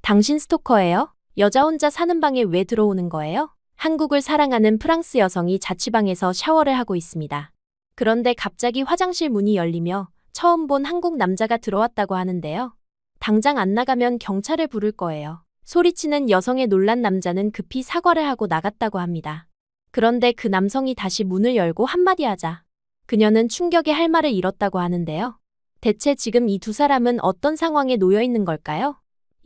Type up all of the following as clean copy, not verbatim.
당신 스토커예요? 여자 혼자 사는 방에 왜 들어오는 거예요? 한국을 사랑하는 프랑스 여성이 자취방에서 샤워를 하고 있습니다. 그런데 갑자기 화장실 문이 열리며 처음 본 한국 남자가 들어왔다고 하는데요. 당장 안 나가면 경찰을 부를 거예요. 소리치는 여성의 놀란 남자는 급히 사과를 하고 나갔다고 합니다. 그런데 그 남성이 다시 문을 열고 한마디 하자 그녀는 충격에 할 말을 잃었다고 하는데요. 대체 지금 이 두 사람은 어떤 상황에 놓여 있는 걸까요?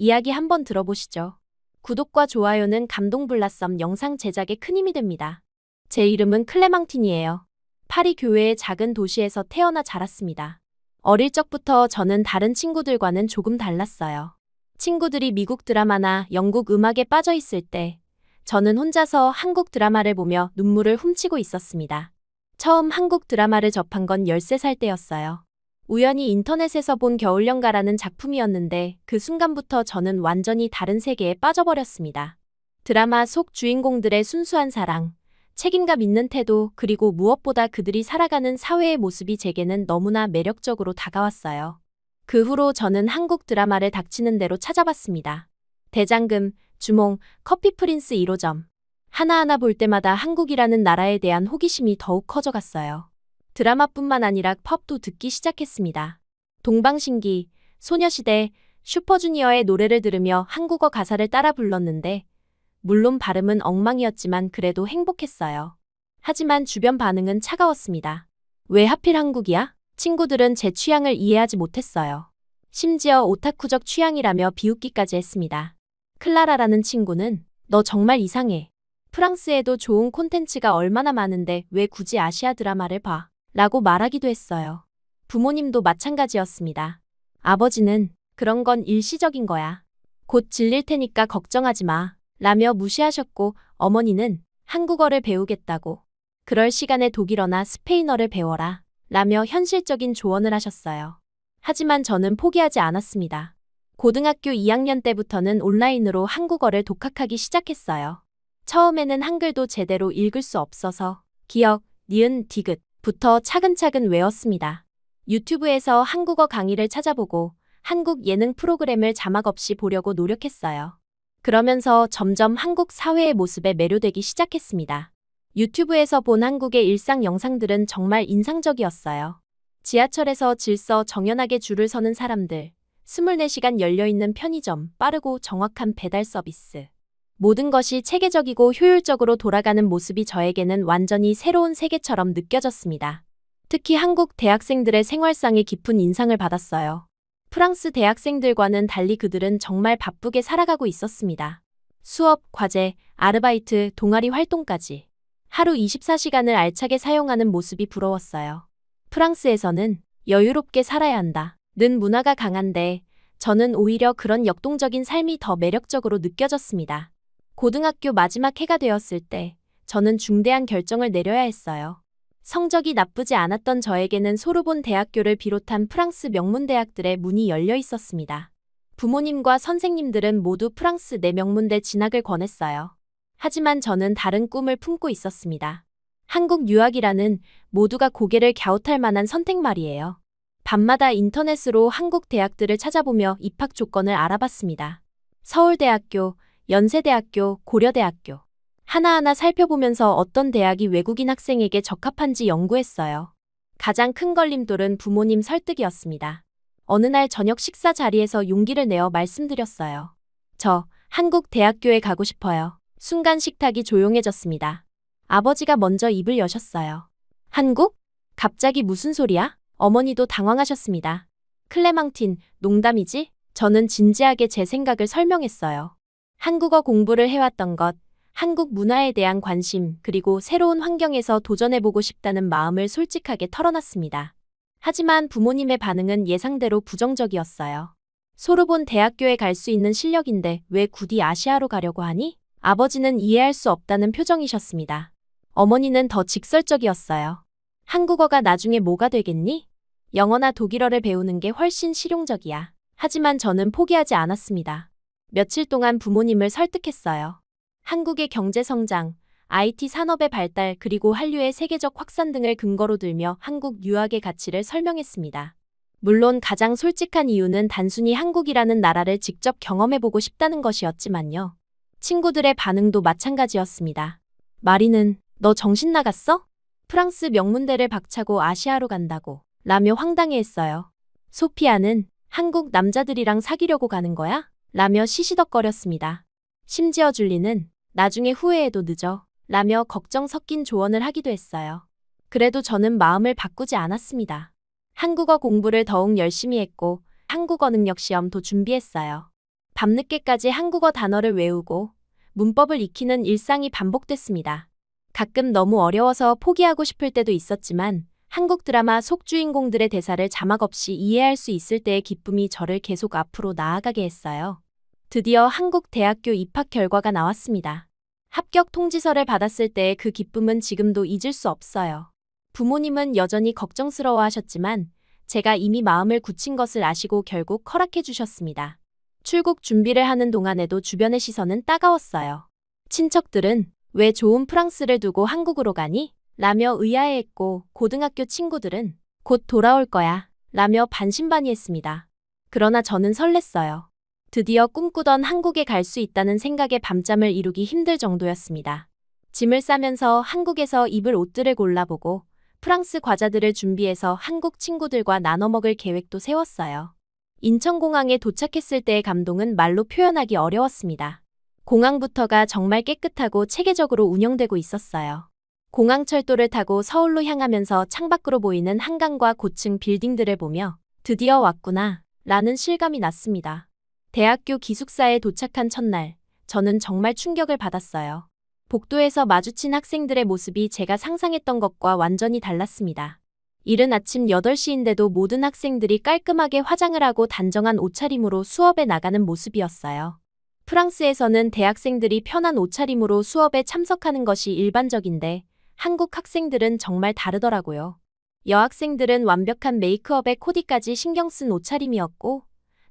이야기 한번 들어보시죠. 구독과 좋아요는 감동블라썸 영상 제작에 큰 힘이 됩니다. 제 이름은 클레망틴이에요. 파리 교외의 작은 도시에서 태어나 자랐습니다. 어릴 적부터 저는 다른 친구들과는 조금 달랐어요. 친구들이 미국 드라마나 영국 음악에 빠져 있을 때 저는 혼자서 한국 드라마를 보며 눈물을 훔치고 있었습니다. 처음 한국 드라마를 접한 건 13살 때였어요. 우연히 인터넷에서 본 겨울연가라는 작품이었는데 그 순간부터 저는 완전히 다른 세계에 빠져버렸습니다. 드라마 속 주인공들의 순수한 사랑, 책임감 있는 태도, 그리고 무엇보다 그들이 살아가는 사회의 모습이 제게는 너무나 매력적으로 다가왔어요. 그 후로 저는 한국 드라마를 닥치는 대로 찾아봤습니다. 대장금, 주몽, 커피 프린스 1호점. 하나하나 볼 때마다 한국이라는 나라에 대한 호기심이 더욱 커져갔어요. 드라마뿐만 아니라 팝도 듣기 시작했습니다. 동방신기, 소녀시대, 슈퍼주니어의 노래를 들으며 한국어 가사를 따라 불렀는데 물론 발음은 엉망이었지만 그래도 행복했어요. 하지만 주변 반응은 차가웠습니다. 왜 하필 한국이야? 친구들은 제 취향을 이해하지 못했어요. 심지어 오타쿠적 취향이라며 비웃기까지 했습니다. 클라라라는 친구는 너 정말 이상해. 프랑스에도 좋은 콘텐츠가 얼마나 많은데 왜 굳이 아시아 드라마를 봐? 라고 말하기도 했어요. 부모님도 마찬가지였습니다. 아버지는 그런 건 일시적인 거야. 곧 질릴 테니까 걱정하지 마. 라며 무시하셨고 어머니는 한국어를 배우겠다고. 그럴 시간에 독일어나 스페인어를 배워라. 라며 현실적인 조언을 하셨어요. 하지만 저는 포기하지 않았습니다. 고등학교 2학년 때부터는 온라인으로 한국어를 독학하기 시작했어요. 처음에는 한글도 제대로 읽을 수 없어서 기역, 니은, 디귿 부터 차근차근 외웠습니다. 유튜브에서 한국어 강의를 찾아보고 한국 예능 프로그램을 자막 없이 보려고 노력했어요. 그러면서 점점 한국 사회의 모습에 매료되기 시작했습니다. 유튜브에서 본 한국의 일상 영상들은 정말 인상적이었어요. 지하철에서 질서 정연하게 줄을 서는 사람들, 24시간 열려있는 편의점, 빠르고 정확한 배달 서비스. 모든 것이 체계적이고 효율적으로 돌아가는 모습이 저에게는 완전히 새로운 세계처럼 느껴졌습니다. 특히 한국 대학생들의 생활상에 깊은 인상을 받았어요. 프랑스 대학생들과는 달리 그들은 정말 바쁘게 살아가고 있었습니다. 수업, 과제, 아르바이트, 동아리 활동까지. 하루 24시간을 알차게 사용하는 모습이 부러웠어요. 프랑스에서는 여유롭게 살아야 한다는 문화가 강한데 저는 오히려 그런 역동적인 삶이 더 매력적으로 느껴졌습니다. 고등학교 마지막 해가 되었을 때 저는 중대한 결정을 내려야 했어요. 성적이 나쁘지 않았던 저에게는 소르본 대학교를 비롯한 프랑스 명문대학들의 문이 열려 있었습니다. 부모님과 선생님들은 모두 프랑스 내 명문대 진학을 권했어요. 하지만 저는 다른 꿈을 품고 있었습니다. 한국 유학이라는 모두가 고개를 갸웃할 만한 선택 말이에요. 밤마다 인터넷으로 한국 대학들을 찾아보며 입학 조건을 알아봤습니다. 서울대학교, 연세대학교, 고려대학교. 하나하나 살펴보면서 어떤 대학이 외국인 학생에게 적합한지 연구했어요. 가장 큰 걸림돌은 부모님 설득이었습니다. 어느 날 저녁 식사 자리에서 용기를 내어 말씀드렸어요. 저 한국 대학교에 가고 싶어요. 순간 식탁이 조용해졌습니다. 아버지가 먼저 입을 여셨어요. 한국? 갑자기 무슨 소리야? 어머니도 당황하셨습니다. 클레망틴, 농담이지? 저는 진지하게 제 생각을 설명했어요. 한국어 공부를 해왔던 것, 한국 문화에 대한 관심, 그리고 새로운 환경에서 도전해보고 싶다는 마음을 솔직하게 털어놨습니다. 하지만 부모님의 반응은 예상대로 부정적이었어요. 소르본 대학교에 갈 수 있는 실력인데 왜 굳이 아시아로 가려고 하니? 아버지는 이해할 수 없다는 표정이셨습니다. 어머니는 더 직설적이었어요. 한국어가 나중에 뭐가 되겠니? 영어나 독일어를 배우는 게 훨씬 실용적이야. 하지만 저는 포기하지 않았습니다. 며칠 동안 부모님을 설득했어요. 한국의 경제 성장, IT 산업의 발달, 그리고 한류의 세계적 확산 등을 근거로 들며 한국 유학의 가치를 설명했습니다. 물론 가장 솔직한 이유는 단순히 한국이라는 나라를 직접 경험해보고 싶다는 것이었지만요. 친구들의 반응도 마찬가지였습니다. 마리는 너 정신 나갔어? 프랑스 명문대를 박차고 아시아로 간다고 라며 황당해했어요. 소피아는 한국 남자들이랑 사귀려고 가는 거야? 라며 시시덕거렸습니다. 심지어 줄리는 나중에 후회해도 늦어 라며 걱정 섞인 조언을 하기도 했어요. 그래도 저는 마음을 바꾸지 않았습니다. 한국어 공부를 더욱 열심히 했고 한국어 능력 시험도 준비했어요. 밤늦게까지 한국어 단어를 외우고 문법을 익히는 일상이 반복됐습니다. 가끔 너무 어려워서 포기하고 싶을 때도 있었지만 한국 드라마 속 주인공들의 대사를 자막 없이 이해할 수 있을 때의 기쁨이 저를 계속 앞으로 나아가게 했어요. 드디어 한국 대학교 입학 결과가 나왔습니다. 합격 통지서를 받았을 때의 그 기쁨은 지금도 잊을 수 없어요. 부모님은 여전히 걱정스러워 하셨지만 제가 이미 마음을 굳힌 것을 아시고 결국 허락해 주셨습니다. 출국 준비를 하는 동안에도 주변의 시선은 따가웠어요. 친척들은 왜 좋은 프랑스를 두고 한국으로 가니? 라며 의아해했고 고등학교 친구들은 곧 돌아올 거야 라며 반신반의했습니다. 그러나 저는 설렜어요. 드디어 꿈꾸던 한국에 갈 수 있다는 생각에 밤잠을 이루기 힘들 정도였습니다. 짐을 싸면서 한국에서 입을 옷들을 골라보고 프랑스 과자들을 준비해서 한국 친구들과 나눠 먹을 계획도 세웠어요. 인천공항에 도착했을 때의 감동은 말로 표현하기 어려웠습니다. 공항부터가 정말 깨끗하고 체계적으로 운영되고 있었어요. 공항철도를 타고 서울로 향하면서 창밖으로 보이는 한강과 고층 빌딩들을 보며 드디어 왔구나 라는 실감이 났습니다. 대학교 기숙사에 도착한 첫날, 저는 정말 충격을 받았어요. 복도에서 마주친 학생들의 모습이 제가 상상했던 것과 완전히 달랐습니다. 이른 아침 8시인데도 모든 학생들이 깔끔하게 화장을 하고 단정한 옷차림으로 수업에 나가는 모습이었어요. 프랑스에서는 대학생들이 편한 옷차림으로 수업에 참석하는 것이 일반적인데 한국 학생들은 정말 다르더라고요. 여학생들은 완벽한 메이크업에 코디까지 신경 쓴 옷차림이었고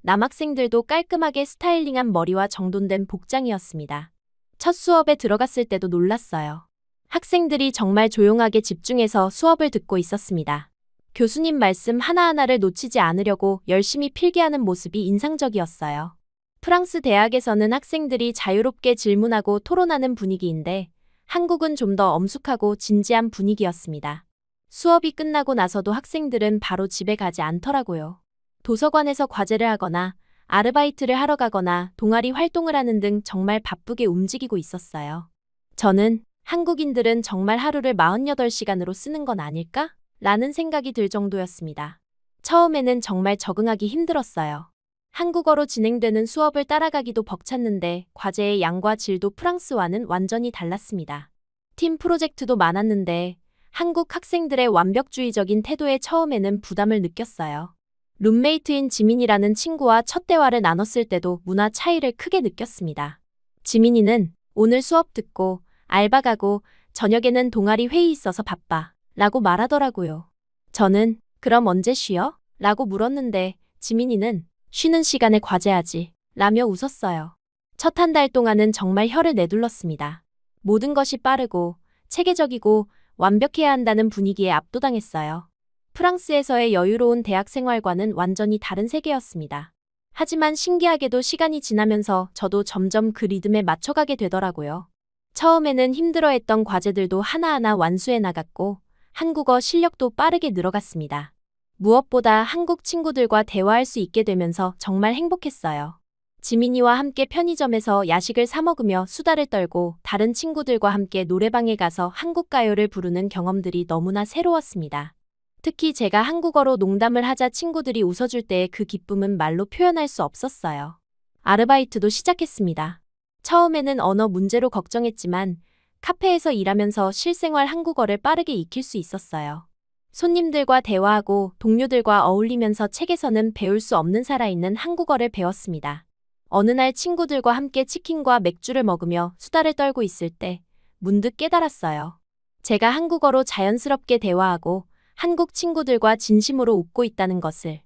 남학생들도 깔끔하게 스타일링한 머리와 정돈된 복장이었습니다. 첫 수업에 들어갔을 때도 놀랐어요. 학생들이 정말 조용하게 집중해서 수업을 듣고 있었습니다. 교수님 말씀 하나하나를 놓치지 않으려고 열심히 필기하는 모습이 인상적이었어요. 프랑스 대학에서는 학생들이 자유롭게 질문하고 토론하는 분위기인데 한국은 좀 더 엄숙하고 진지한 분위기였습니다. 수업이 끝나고 나서도 학생들은 바로 집에 가지 않더라고요. 도서관에서 과제를 하거나 아르바이트를 하러 가거나 동아리 활동을 하는 등 정말 바쁘게 움직이고 있었어요. 저는 한국인들은 정말 하루를 48시간으로 쓰는 건 아닐까? 라는 생각이 들 정도였습니다. 처음에는 정말 적응하기 힘들었어요. 한국어로 진행되는 수업을 따라가기도 벅찼는데 과제의 양과 질도 프랑스와는 완전히 달랐습니다. 팀 프로젝트도 많았는데 한국 학생들의 완벽주의적인 태도에 처음에는 부담을 느꼈어요. 룸메이트인 지민이라는 친구와 첫 대화를 나눴을 때도 문화 차이를 크게 느꼈습니다. 지민이는 오늘 수업 듣고 알바 가고 저녁에는 동아리 회의 있어서 바빠 라고 말하더라고요. 저는 그럼 언제 쉬어? 라고 물었는데 지민이는 쉬는 시간에 과제하지 라며 웃었어요. 첫 한 달 동안은 정말 혀를 내둘렀습니다. 모든 것이 빠르고 체계적이고 완벽해야 한다는 분위기에 압도당했어요. 프랑스에서의 여유로운 대학 생활과는 완전히 다른 세계였습니다. 하지만 신기하게도 시간이 지나면서 저도 점점 그 리듬에 맞춰가게 되더라고요. 처음에는 힘들어했던 과제들도 하나하나 완수해 나갔고 한국어 실력도 빠르게 늘어갔습니다. 무엇보다 한국 친구들과 대화할 수 있게 되면서 정말 행복했어요. 지민이와 함께 편의점에서 야식을 사 먹으며 수다를 떨고 다른 친구들과 함께 노래방에 가서 한국 가요를 부르는 경험들이 너무나 새로웠습니다. 특히 제가 한국어로 농담을 하자 친구들이 웃어줄 때의 그 기쁨은 말로 표현할 수 없었어요. 아르바이트도 시작했습니다. 처음에는 언어 문제로 걱정했지만 카페에서 일하면서 실생활 한국어를 빠르게 익힐 수 있었어요. 손님들과 대화하고 동료들과 어울리면서 책에서는 배울 수 없는 살아있는 한국어를 배웠습니다. 어느 날 친구들과 함께 치킨과 맥주를 먹으며 수다를 떨고 있을 때 문득 깨달았어요. 제가 한국어로 자연스럽게 대화하고 한국 친구들과 진심으로 웃고 있다는 것을.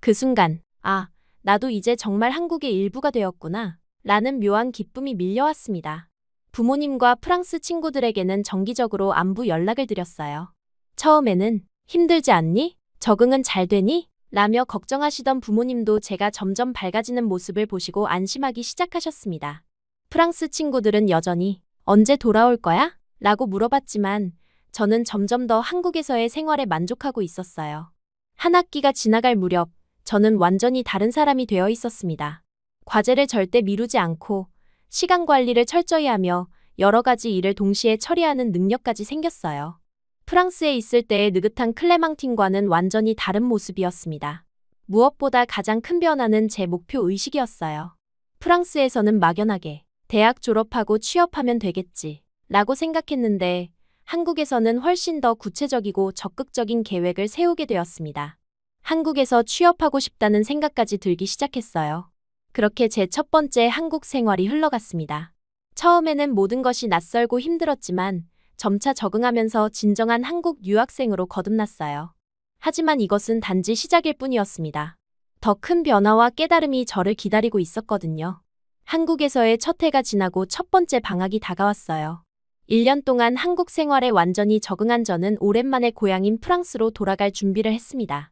그 순간, 아, 나도 이제 정말 한국의 일부가 되었구나 라는 묘한 기쁨이 밀려왔습니다. 부모님과 프랑스 친구들에게는 정기적으로 안부 연락을 드렸어요. 처음에는 힘들지 않니? 적응은 잘 되니? 라며 걱정하시던 부모님도 제가 점점 밝아지는 모습을 보시고 안심하기 시작하셨습니다. 프랑스 친구들은 여전히 언제 돌아올 거야? 라고 물어봤지만 저는 점점 더 한국에서의 생활에 만족하고 있었어요. 한 학기가 지나갈 무렵 저는 완전히 다른 사람이 되어 있었습니다. 과제를 절대 미루지 않고 시간 관리를 철저히 하며 여러 가지 일을 동시에 처리하는 능력까지 생겼어요. 프랑스에 있을 때의 느긋한 클레망틴과는 완전히 다른 모습이었습니다. 무엇보다 가장 큰 변화는 제 목표 의식이었어요. 프랑스에서는 막연하게 대학 졸업하고 취업하면 되겠지 라고 생각했는데 한국에서는 훨씬 더 구체적이고 적극적인 계획을 세우게 되었습니다. 한국에서 취업하고 싶다는 생각까지 들기 시작했어요. 그렇게 제 첫 번째 한국 생활이 흘러갔습니다. 처음에는 모든 것이 낯설고 힘들었지만 점차 적응하면서 진정한 한국 유학생으로 거듭났어요. 하지만 이것은 단지 시작일 뿐이었습니다. 더 큰 변화와 깨달음이 저를 기다리고 있었거든요. 한국에서의 첫 해가 지나고 첫 번째 방학이 다가왔어요. 1년 동안 한국 생활에 완전히 적응한 저는 오랜만에 고향인 프랑스로 돌아갈 준비를 했습니다.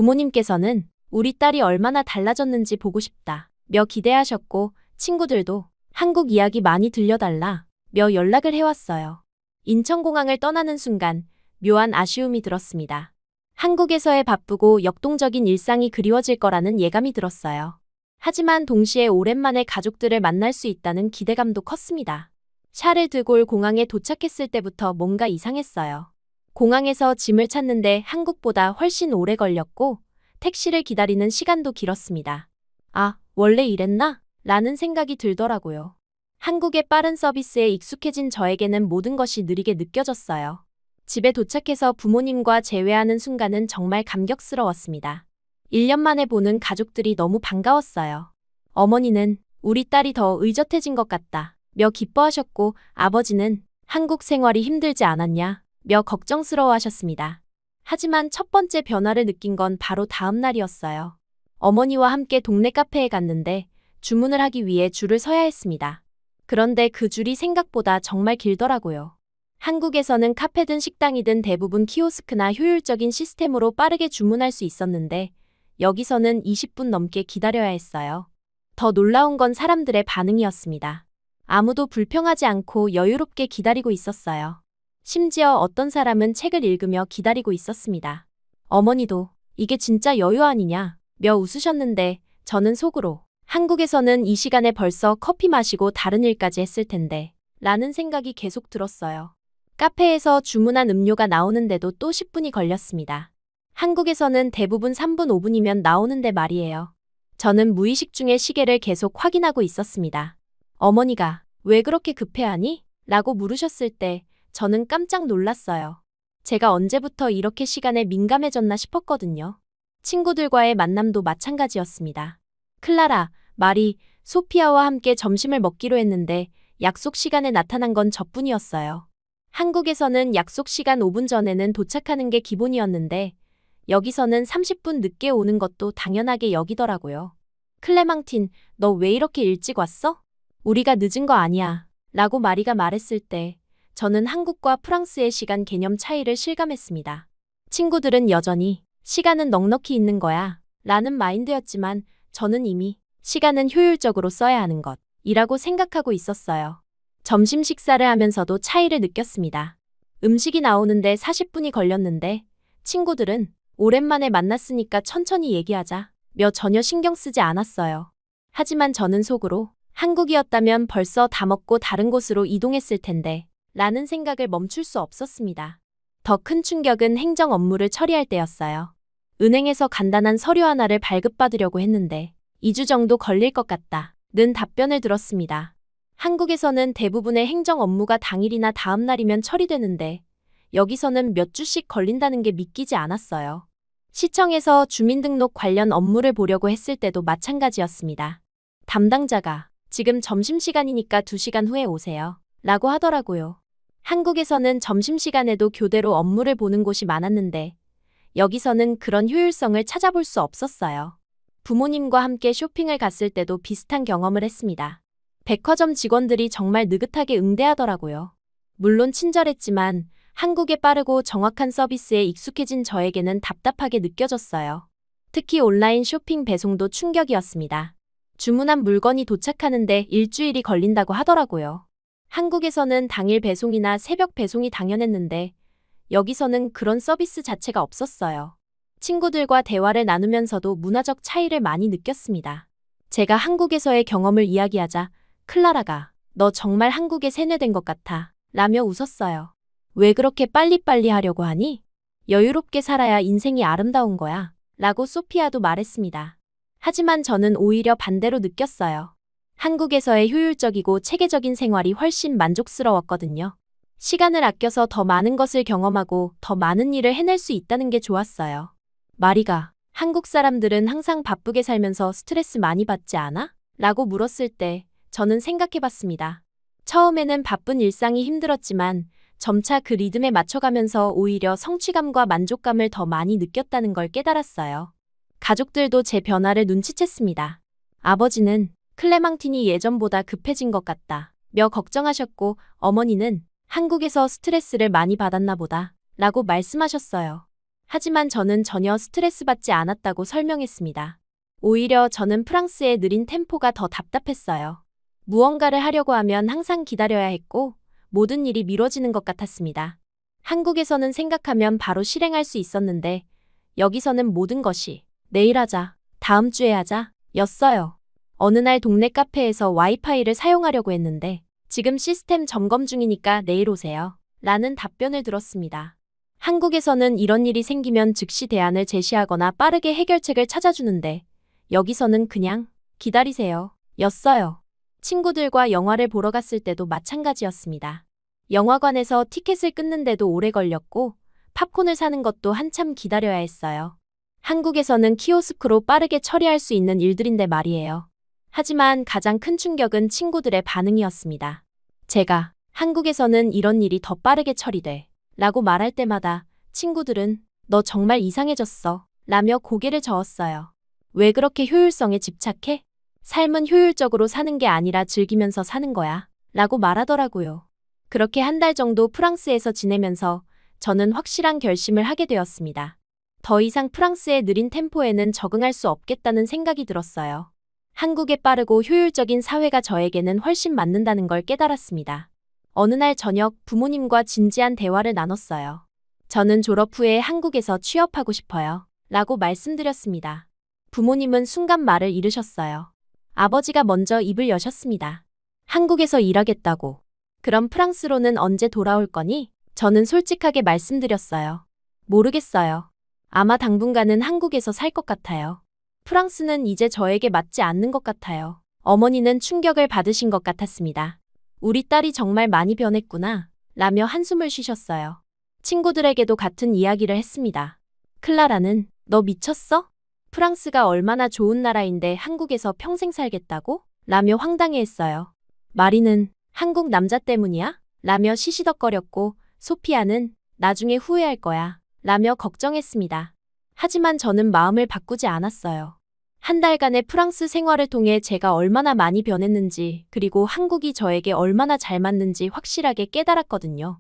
부모님께서는 우리 딸이 얼마나 달라졌는지 보고 싶다 며 기대하셨고 친구들도 한국 이야기 많이 들려달라 며 연락을 해왔어요. 인천공항을 떠나는 순간 묘한 아쉬움이 들었습니다. 한국에서의 바쁘고 역동적인 일상이 그리워질 거라는 예감이 들었어요. 하지만 동시에 오랜만에 가족들을 만날 수 있다는 기대감도 컸습니다. 샤를 드골 공항에 도착했을 때부터 뭔가 이상했어요. 공항에서 짐을 찾는데 한국보다 훨씬 오래 걸렸고 택시를 기다리는 시간도 길었습니다. 아, 원래 이랬나? 라는 생각이 들더라고요. 한국의 빠른 서비스에 익숙해진 저에게는 모든 것이 느리게 느껴졌어요. 집에 도착해서 부모님과 재회하는 순간은 정말 감격스러웠습니다. 1년 만에 보는 가족들이 너무 반가웠어요. 어머니는 우리 딸이 더 의젓해진 것 같다 며 기뻐하셨고 아버지는 한국 생활이 힘들지 않았냐 며 걱정스러워하셨습니다. 하지만 첫 번째 변화를 느낀 건 바로 다음 날이었어요. 어머니와 함께 동네 카페에 갔는데 주문을 하기 위해 줄을 서야 했습니다. 그런데 그 줄이 생각보다 정말 길더라고요. 한국에서는 카페든 식당이든 대부분 키오스크나 효율적인 시스템으로 빠르게 주문할 수 있었는데 여기서는 20분 넘게 기다려야 했어요. 더 놀라운 건 사람들의 반응이었습니다. 아무도 불평하지 않고 여유롭게 기다리고 있었어요. 심지어 어떤 사람은 책을 읽으며 기다리고 있었습니다. 어머니도 이게 진짜 여유 아니냐 며 웃으셨는데 저는 속으로 한국에서는 이 시간에 벌써 커피 마시고 다른 일까지 했을 텐데 라는 생각이 계속 들었어요. 카페에서 주문한 음료가 나오는데도 또 10분이 걸렸습니다. 한국에서는 대부분 3분 5분이면 나오는데 말이에요. 저는 무의식 중에 시계를 계속 확인하고 있었습니다. 어머니가 왜 그렇게 급해하니? 라고 물으셨을 때 저는 깜짝 놀랐어요. 제가 언제부터 이렇게 시간에 민감해졌나 싶었거든요. 친구들과의 만남도 마찬가지였습니다. 클라라, 마리, 소피아와 함께 점심을 먹기로 했는데 약속 시간에 나타난 건 저뿐이었어요. 한국에서는 약속 시간 5분 전에는 도착하는 게 기본이었는데 여기서는 30분 늦게 오는 것도 당연하게 여기더라고요. 클레망틴, 너 왜 이렇게 일찍 왔어? 우리가 늦은 거 아니야. 라고 마리가 말했을 때 저는 한국과 프랑스의 시간 개념 차이를 실감했습니다. 친구들은 여전히 시간은 넉넉히 있는 거야 라는 마인드였지만 저는 이미 시간은 효율적으로 써야 하는 것이라고 생각하고 있었어요. 점심 식사를 하면서도 차이를 느꼈습니다. 음식이 나오는데 40분이 걸렸는데 친구들은 오랜만에 만났으니까 천천히 얘기하자 며 전혀 신경 쓰지 않았어요. 하지만 저는 속으로 한국이었다면 벌써 다 먹고 다른 곳으로 이동했을 텐데 라는 생각을 멈출 수 없었습니다. 더 큰 충격은 행정 업무를 처리할 때였어요. 은행에서 간단한 서류 하나를 발급받으려고 했는데 2주 정도 걸릴 것 같다는 답변을 들었습니다. 한국에서는 대부분의 행정 업무가 당일이나 다음 날이면 처리되는데 여기서는 몇 주씩 걸린다는 게 믿기지 않았어요. 시청에서 주민등록 관련 업무를 보려고 했을 때도 마찬가지였습니다. 담당자가 지금 점심시간이니까 2시간 후에 오세요 라고 하더라고요. 한국에서는 점심시간에도 교대로 업무를 보는 곳이 많았는데 여기서는 그런 효율성을 찾아볼 수 없었어요. 부모님과 함께 쇼핑을 갔을 때도 비슷한 경험을 했습니다. 백화점 직원들이 정말 느긋하게 응대하더라고요. 물론 친절했지만 한국의 빠르고 정확한 서비스에 익숙해진 저에게는 답답하게 느껴졌어요. 특히 온라인 쇼핑 배송도 충격이었습니다. 주문한 물건이 도착하는데 일주일이 걸린다고 하더라고요. 한국에서는 당일 배송이나 새벽 배송이 당연했는데 여기서는 그런 서비스 자체가 없었어요. 친구들과 대화를 나누면서도 문화적 차이를 많이 느꼈습니다. 제가 한국에서의 경험을 이야기하자 클라라가 너 정말 한국에 세뇌된 것 같아 라며 웃었어요. 왜 그렇게 빨리빨리 하려고 하니? 여유롭게 살아야 인생이 아름다운 거야 라고 소피아도 말했습니다. 하지만 저는 오히려 반대로 느꼈어요. 한국에서의 효율적이고 체계적인 생활이 훨씬 만족스러웠거든요. 시간을 아껴서 더 많은 것을 경험하고 더 많은 일을 해낼 수 있다는 게 좋았어요. 마리가 한국 사람들은 항상 바쁘게 살면서 스트레스 많이 받지 않아? 라고 물었을 때 저는 생각해봤습니다. 처음에는 바쁜 일상이 힘들었지만 점차 그 리듬에 맞춰가면서 오히려 성취감과 만족감을 더 많이 느꼈다는 걸 깨달았어요. 가족들도 제 변화를 눈치챘습니다. 아버지는 클레망틴이 예전보다 급해진 것 같다 며 걱정하셨고 어머니는 한국에서 스트레스를 많이 받았나 보다 라고 말씀하셨어요. 하지만 저는 전혀 스트레스 받지 않았다고 설명했습니다. 오히려 저는 프랑스의 느린 템포가 더 답답했어요. 무언가를 하려고 하면 항상 기다려야 했고 모든 일이 미뤄지는 것 같았습니다. 한국에서는 생각하면 바로 실행할 수 있었는데 여기서는 모든 것이 내일 하자, 다음 주에 하자 였어요. 어느 날 동네 카페에서 와이파이를 사용하려고 했는데 지금 시스템 점검 중이니까 내일 오세요 라는 답변을 들었습니다. 한국에서는 이런 일이 생기면 즉시 대안을 제시하거나 빠르게 해결책을 찾아주는데 여기서는 그냥 기다리세요 였어요. 친구들과 영화를 보러 갔을 때도 마찬가지였습니다. 영화관에서 티켓을 끊는데도 오래 걸렸고 팝콘을 사는 것도 한참 기다려야 했어요. 한국에서는 키오스크로 빠르게 처리할 수 있는 일들인데 말이에요. 하지만 가장 큰 충격은 친구들의 반응이었습니다. 제가 한국에서는 이런 일이 더 빠르게 처리돼 라고 말할 때마다 친구들은 너 정말 이상해졌어 라며 고개를 저었어요. 왜 그렇게 효율성에 집착해? 삶은 효율적으로 사는 게 아니라 즐기면서 사는 거야 라고 말하더라고요. 그렇게 한 달 정도 프랑스에서 지내면서 저는 확실한 결심을 하게 되었습니다. 더 이상 프랑스의 느린 템포에는 적응할 수 없겠다는 생각이 들었어요. 한국의 빠르고 효율적인 사회가 저에게는 훨씬 맞는다는 걸 깨달았습니다. 어느 날 저녁 부모님과 진지한 대화를 나눴어요. 저는 졸업 후에 한국에서 취업하고 싶어요 라고 말씀드렸습니다. 부모님은 순간 말을 잃으셨어요. 아버지가 먼저 입을 여셨습니다. 한국에서 일하겠다고. 그럼 프랑스로는 언제 돌아올 거니? 저는 솔직하게 말씀드렸어요. 모르겠어요. 아마 당분간은 한국에서 살 것 같아요. 프랑스는 이제 저에게 맞지 않는 것 같아요. 어머니는 충격을 받으신 것 같았습니다. 우리 딸이 정말 많이 변했구나 라며 한숨을 쉬셨어요. 친구들에게도 같은 이야기를 했습니다. 클라라는 너 미쳤어? 프랑스가 얼마나 좋은 나라인데 한국에서 평생 살겠다고? 라며 황당해했어요. 마리는 한국 남자 때문이야? 라며 시시덕거렸고 소피아는 나중에 후회할 거야 라며 걱정했습니다. 하지만 저는 마음을 바꾸지 않았어요. 한 달간의 프랑스 생활을 통해 제가 얼마나 많이 변했는지 그리고 한국이 저에게 얼마나 잘 맞는지 확실하게 깨달았거든요.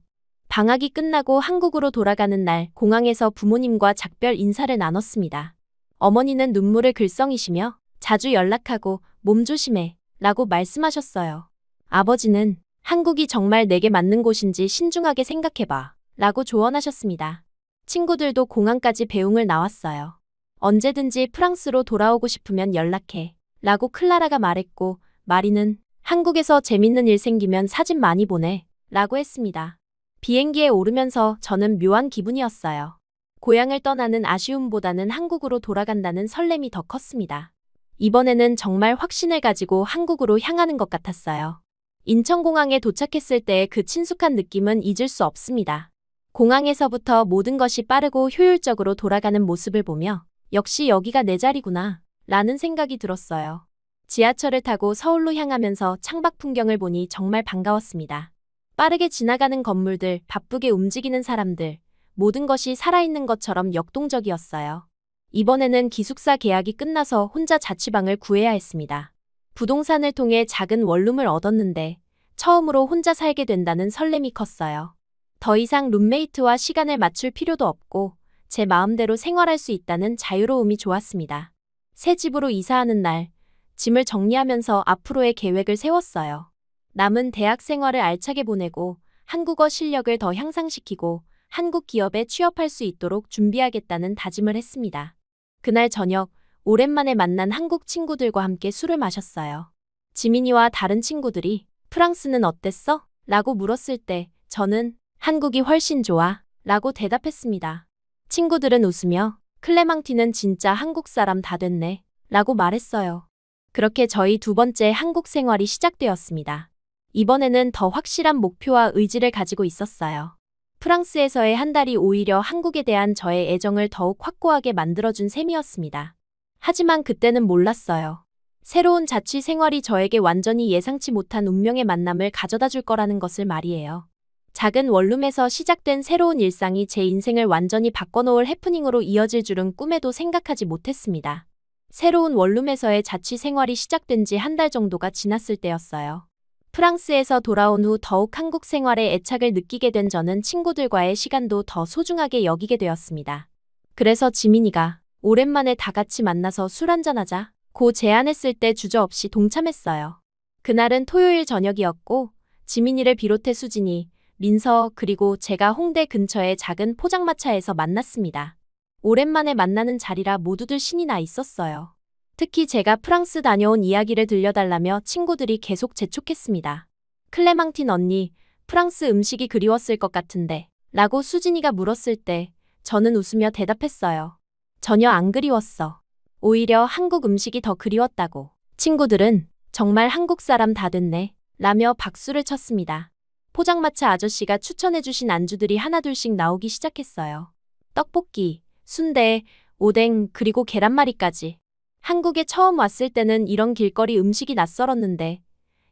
방학이 끝나고 한국으로 돌아가는 날 공항에서 부모님과 작별 인사를 나눴습니다. 어머니는 눈물을 글썽이시며 자주 연락하고 몸 조심해 라고 말씀하셨어요. 아버지는 한국이 정말 내게 맞는 곳인지 신중하게 생각해봐 라고 조언하셨습니다. 친구들도 공항까지 배웅을 나왔어요. 언제든지 프랑스로 돌아오고 싶으면 연락해 라고 클라라가 말했고 마리는 한국에서 재밌는 일 생기면 사진 많이 보내 라고 했습니다. 비행기에 오르면서 저는 묘한 기분이었어요. 고향을 떠나는 아쉬움보다는 한국으로 돌아간다는 설렘이 더 컸습니다. 이번에는 정말 확신을 가지고 한국으로 향하는 것 같았어요. 인천공항에 도착했을 때의 그 친숙한 느낌은 잊을 수 없습니다. 공항에서부터 모든 것이 빠르고 효율적으로 돌아가는 모습을 보며 역시 여기가 내 자리구나 라는 생각이 들었어요. 지하철을 타고 서울로 향하면서 창밖 풍경을 보니 정말 반가웠습니다. 빠르게 지나가는 건물들, 바쁘게 움직이는 사람들, 모든 것이 살아있는 것처럼 역동적이었어요. 이번에는 기숙사 계약이 끝나서 혼자 자취방을 구해야 했습니다. 부동산을 통해 작은 원룸을 얻었는데 처음으로 혼자 살게 된다는 설렘이 컸어요. 더 이상 룸메이트와 시간을 맞출 필요도 없고 제 마음대로 생활할 수 있다는 자유로움이 좋았습니다. 새 집으로 이사하는 날, 짐을 정리하면서 앞으로의 계획을 세웠어요. 남은 대학 생활을 알차게 보내고 한국어 실력을 더 향상시키고 한국 기업에 취업할 수 있도록 준비하겠다는 다짐을 했습니다. 그날 저녁, 오랜만에 만난 한국 친구들과 함께 술을 마셨어요. 지민이와 다른 친구들이 프랑스는 어땠어? 라고 물었을 때 저는 한국이 훨씬 좋아 라고 대답했습니다. 친구들은 웃으며 클레망티는 진짜 한국 사람 다 됐네 라고 말했어요. 그렇게 저희 두 번째 한국 생활이 시작되었습니다. 이번에는 더 확실한 목표와 의지를 가지고 있었어요. 프랑스에서의 한 달이 오히려 한국에 대한 저의 애정을 더욱 확고하게 만들어준 셈이었습니다. 하지만 그때는 몰랐어요. 새로운 자취 생활이 저에게 완전히 예상치 못한 운명의 만남을 가져다 줄 거라는 것을 말이에요. 작은 원룸에서 시작된 새로운 일상이 제 인생을 완전히 바꿔놓을 해프닝으로 이어질 줄은 꿈에도 생각하지 못했습니다. 새로운 원룸에서의 자취 생활이 시작된 지 한 달 정도가 지났을 때였어요. 프랑스에서 돌아온 후 더욱 한국 생활에 애착을 느끼게 된 저는 친구들과의 시간도 더 소중하게 여기게 되었습니다. 그래서 지민이가 오랜만에 다 같이 만나서 술 한잔하자 고 제안했을 때 주저없이 동참했어요. 그날은 토요일 저녁이었고 지민이를 비롯해 수진이, 민서 그리고 제가 홍대 근처의 작은 포장마차에서 만났습니다. 오랜만에 만나는 자리라 모두들 신이 나 있었어요. 특히 제가 프랑스 다녀온 이야기를 들려달라며 친구들이 계속 재촉했습니다. 클레망틴 언니, 프랑스 음식이 그리웠을 것 같은데 라고 수진이가 물었을 때 저는 웃으며 대답했어요. 전혀 안 그리웠어. 오히려 한국 음식이 더 그리웠다고. 친구들은 정말 한국 사람 다 됐네 라며 박수를 쳤습니다. 포장마차 아저씨가 추천해주신 안주들이 하나둘씩 나오기 시작했어요. 떡볶이, 순대, 오뎅, 그리고 계란말이까지. 한국에 처음 왔을 때는 이런 길거리 음식이 낯설었는데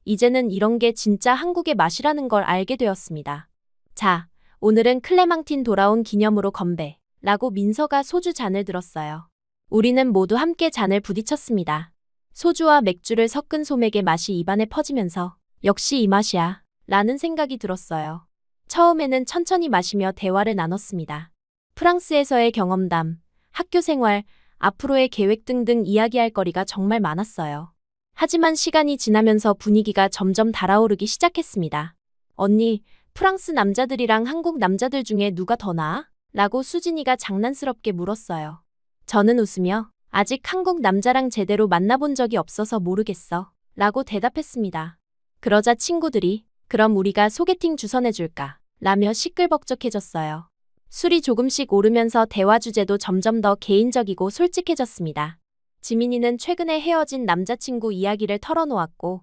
이제는 이런 게 진짜 한국의 맛이라는 걸 알게 되었습니다. 자, 오늘은 클레망틴 돌아온 기념으로 건배 라고 민서가 소주 잔을 들었어요. 우리는 모두 함께 잔을 부딪혔습니다. 소주와 맥주를 섞은 소맥의 맛이 입안에 퍼지면서 역시 이 맛이야 라는 생각이 들었어요. 처음에는 천천히 마시며 대화를 나눴습니다. 프랑스에서의 경험담, 학교 생활, 앞으로의 계획 등등 이야기할 거리가 정말 많았어요. 하지만 시간이 지나면서 분위기가 점점 달아오르기 시작했습니다. 언니, 프랑스 남자들이랑 한국 남자들 중에 누가 더 나아? 라고 수진이가 장난스럽게 물었어요. 저는 웃으며 아직 한국 남자랑 제대로 만나본 적이 없어서 모르겠어 라고 대답했습니다. 그러자 친구들이 그럼 우리가 소개팅 주선해줄까? 라며 시끌벅적해졌어요. 술이 조금씩 오르면서 대화 주제도 점점 더 개인적이고 솔직해졌습니다. 지민이는 최근에 헤어진 남자친구 이야기를 털어놓았고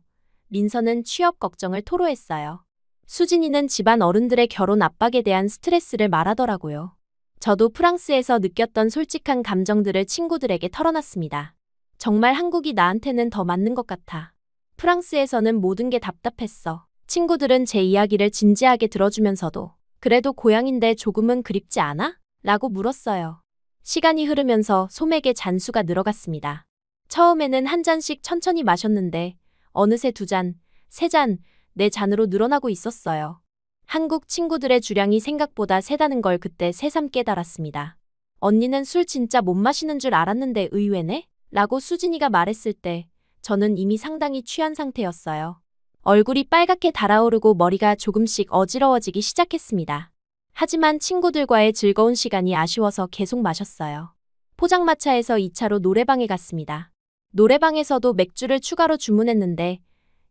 민서는 취업 걱정을 토로했어요. 수진이는 집안 어른들의 결혼 압박에 대한 스트레스를 말하더라고요. 저도 프랑스에서 느꼈던 솔직한 감정들을 친구들에게 털어놨습니다. 정말 한국이 나한테는 더 맞는 것 같아. 프랑스에서는 모든 게 답답했어. 친구들은 제 이야기를 진지하게 들어주면서도 그래도 고향인데 조금은 그립지 않아? 라고 물었어요. 시간이 흐르면서 소맥의 잔수가 늘어갔습니다. 처음에는 한 잔씩 천천히 마셨는데 어느새 2잔, 3잔, 4잔으로 늘어나고 있었어요. 한국 친구들의 주량이 생각보다 세다는 걸 그때 새삼 깨달았습니다. 언니는 술 진짜 못 마시는 줄 알았는데 의외네? 라고 수진이가 말했을 때 저는 이미 상당히 취한 상태였어요. 얼굴이 빨갛게 달아오르고 머리가 조금씩 어지러워지기 시작했습니다. 하지만 친구들과의 즐거운 시간이 아쉬워서 계속 마셨어요. 포장마차에서 2차로 노래방에 갔습니다. 노래방에서도 맥주를 추가로 주문했는데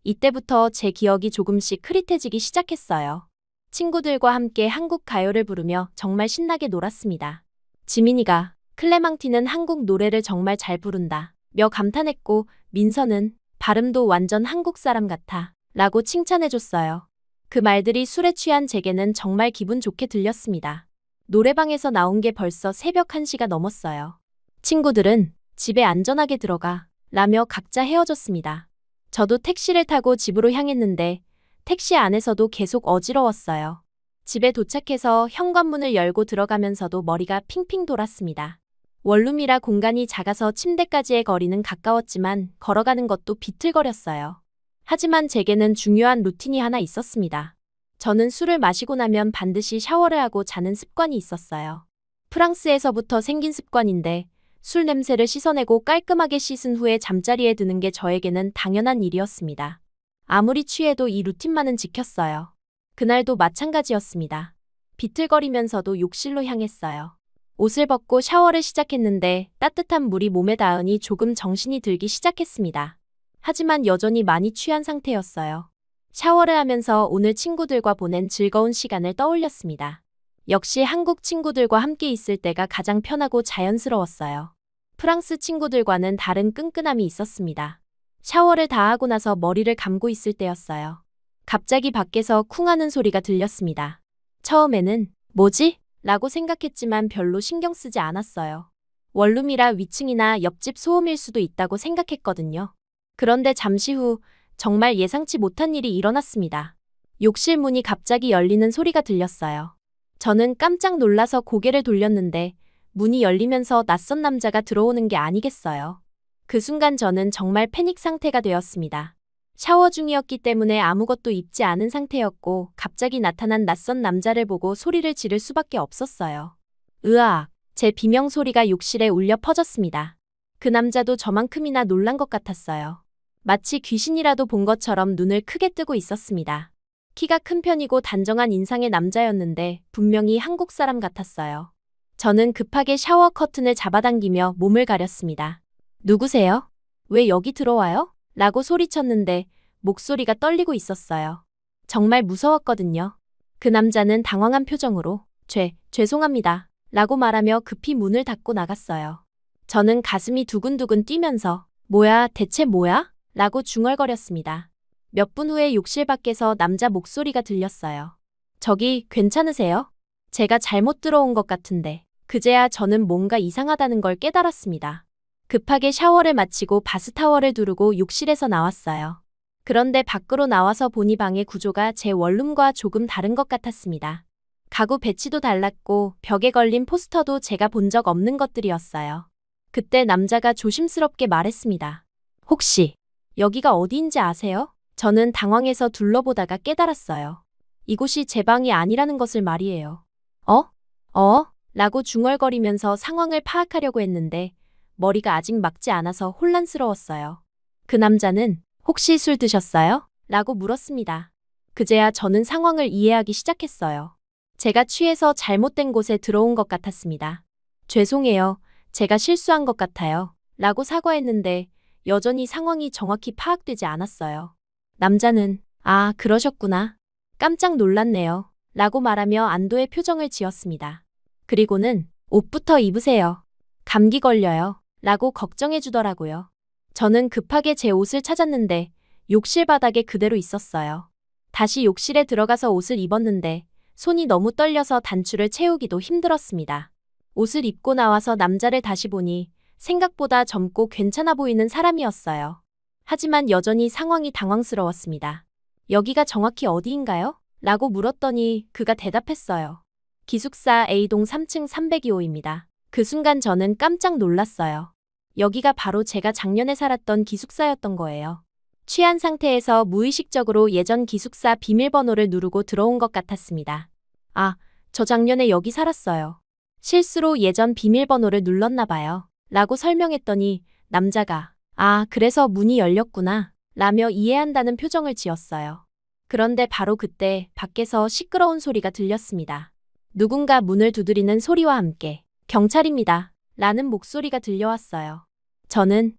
이때부터 제 기억이 조금씩 흐릿해지기 시작했어요. 친구들과 함께 한국 가요를 부르며 정말 신나게 놀았습니다. 지민이가 클레망티는 한국 노래를 정말 잘 부른다 며 감탄했고 민서는 발음도 완전 한국 사람 같아 라고 칭찬해줬어요. 그 말들이 술에 취한 제게는 정말 기분 좋게 들렸습니다. 노래방에서 나온 게 벌써 새벽 1시가 넘었어요. 친구들은 집에 안전하게 들어가 라며 각자 헤어졌습니다. 저도 택시를 타고 집으로 향했는데 택시 안에서도 계속 어지러웠어요. 집에 도착해서 현관문을 열고 들어가면서도 머리가 핑핑 돌았습니다. 원룸이라 공간이 작아서 침대까지의 거리는 가까웠지만 걸어가는 것도 비틀거렸어요. 하지만 제게는 중요한 루틴이 하나 있었습니다. 저는 술을 마시고 나면 반드시 샤워를 하고 자는 습관이 있었어요. 프랑스에서부터 생긴 습관인데 술 냄새를 씻어내고 깔끔하게 씻은 후에 잠자리에 드는 게 저에게는 당연한 일이었습니다. 아무리 취해도 이 루틴만은 지켰어요. 그날도 마찬가지였습니다. 비틀거리면서도 욕실로 향했어요. 옷을 벗고 샤워를 시작했는데 따뜻한 물이 몸에 닿으니 조금 정신이 들기 시작했습니다. 하지만 여전히 많이 취한 상태였어요. 샤워를 하면서 오늘 친구들과 보낸 즐거운 시간을 떠올렸습니다. 역시 한국 친구들과 함께 있을 때가 가장 편하고 자연스러웠어요. 프랑스 친구들과는 다른 끈끈함이 있었습니다. 샤워를 다 하고 나서 머리를 감고 있을 때였어요. 갑자기 밖에서 쿵하는 소리가 들렸습니다. 처음에는 뭐지? 라고 생각했지만 별로 신경 쓰지 않았어요. 원룸이라 위층이나 옆집 소음일 수도 있다고 생각했거든요. 그런데 잠시 후 정말 예상치 못한 일이 일어났습니다. 욕실 문이 갑자기 열리는 소리가 들렸어요. 저는 깜짝 놀라서 고개를 돌렸는데 문이 열리면서 낯선 남자가 들어오는 게 아니겠어요. 그 순간 저는 정말 패닉 상태가 되었습니다. 샤워 중이었기 때문에 아무것도 입지 않은 상태였고 갑자기 나타난 낯선 남자를 보고 소리를 지를 수밖에 없었어요. 으악! 제 비명 소리가 욕실에 울려 퍼졌습니다. 그 남자도 저만큼이나 놀란 것 같았어요. 마치 귀신이라도 본 것처럼 눈을 크게 뜨고 있었습니다. 키가 큰 편이고 단정한 인상의 남자였는데 분명히 한국 사람 같았어요. 저는 급하게 샤워 커튼을 잡아당기며 몸을 가렸습니다. 누구세요? 왜 여기 들어와요? 라고 소리쳤는데 목소리가 떨리고 있었어요. 정말 무서웠거든요. 그 남자는 당황한 표정으로 죄송합니다. 라고 말하며 급히 문을 닫고 나갔어요. 저는 가슴이 두근두근 뛰면서 뭐야, 대체 뭐야? 라고 중얼거렸습니다. 몇 분 후에 욕실 밖에서 남자 목소리가 들렸어요. 저기 괜찮으세요? 제가 잘못 들어온 것 같은데. 그제야 저는 뭔가 이상하다는 걸 깨달았습니다. 급하게 샤워를 마치고 바스타월을 두르고 욕실에서 나왔어요. 그런데 밖으로 나와서 보니 방의 구조가 제 원룸과 조금 다른 것 같았습니다. 가구 배치도 달랐고 벽에 걸린 포스터도 제가 본 적 없는 것들이었어요. 그때 남자가 조심스럽게 말했습니다. 혹시 여기가 어디인지 아세요? 저는 당황해서 둘러보다가 깨달았어요. 이곳이 제 방이 아니라는 것을 말이에요. 라고 중얼거리면서 상황을 파악하려고 했는데 머리가 아직 막지 않아서 혼란스러웠어요. 그 남자는 혹시 술 드셨어요? 라고 물었습니다. 그제야 저는 상황을 이해하기 시작했어요. 제가 취해서 잘못된 곳에 들어온 것 같았습니다. 죄송해요. 제가 실수한 것 같아요. 라고 사과했는데 여전히 상황이 정확히 파악되지 않았어요. 남자는 아, 그러셨구나. 깜짝 놀랐네요. 라고 말하며 안도의 표정을 지었습니다. 그리고는 옷부터 입으세요. 감기 걸려요. 라고 걱정해 주더라고요. 저는 급하게 제 옷을 찾았는데 욕실 바닥에 그대로 있었어요. 다시 욕실에 들어가서 옷을 입었는데 손이 너무 떨려서 단추를 채우기도 힘들었습니다. 옷을 입고 나와서 남자를 다시 보니 생각보다 젊고 괜찮아 보이는 사람이었어요. 하지만 여전히 상황이 당황스러웠습니다. 여기가 정확히 어디인가요? 라고 물었더니 그가 대답했어요. 기숙사 A동 3층 302호입니다. 그 순간 저는 깜짝 놀랐어요. 여기가 바로 제가 작년에 살았던 기숙사였던 거예요. 취한 상태에서 무의식적으로 예전 기숙사 비밀번호를 누르고 들어온 것 같았습니다. 아, 저 작년에 여기 살았어요. 실수로 예전 비밀번호를 눌렀나 봐요. 라고 설명했더니 남자가 아, 그래서 문이 열렸구나. 라며 이해한다는 표정을 지었어요. 그런데 바로 그때 밖에서 시끄러운 소리가 들렸습니다. 누군가 문을 두드리는 소리와 함께 경찰입니다. 라는 목소리가 들려왔어요. 저는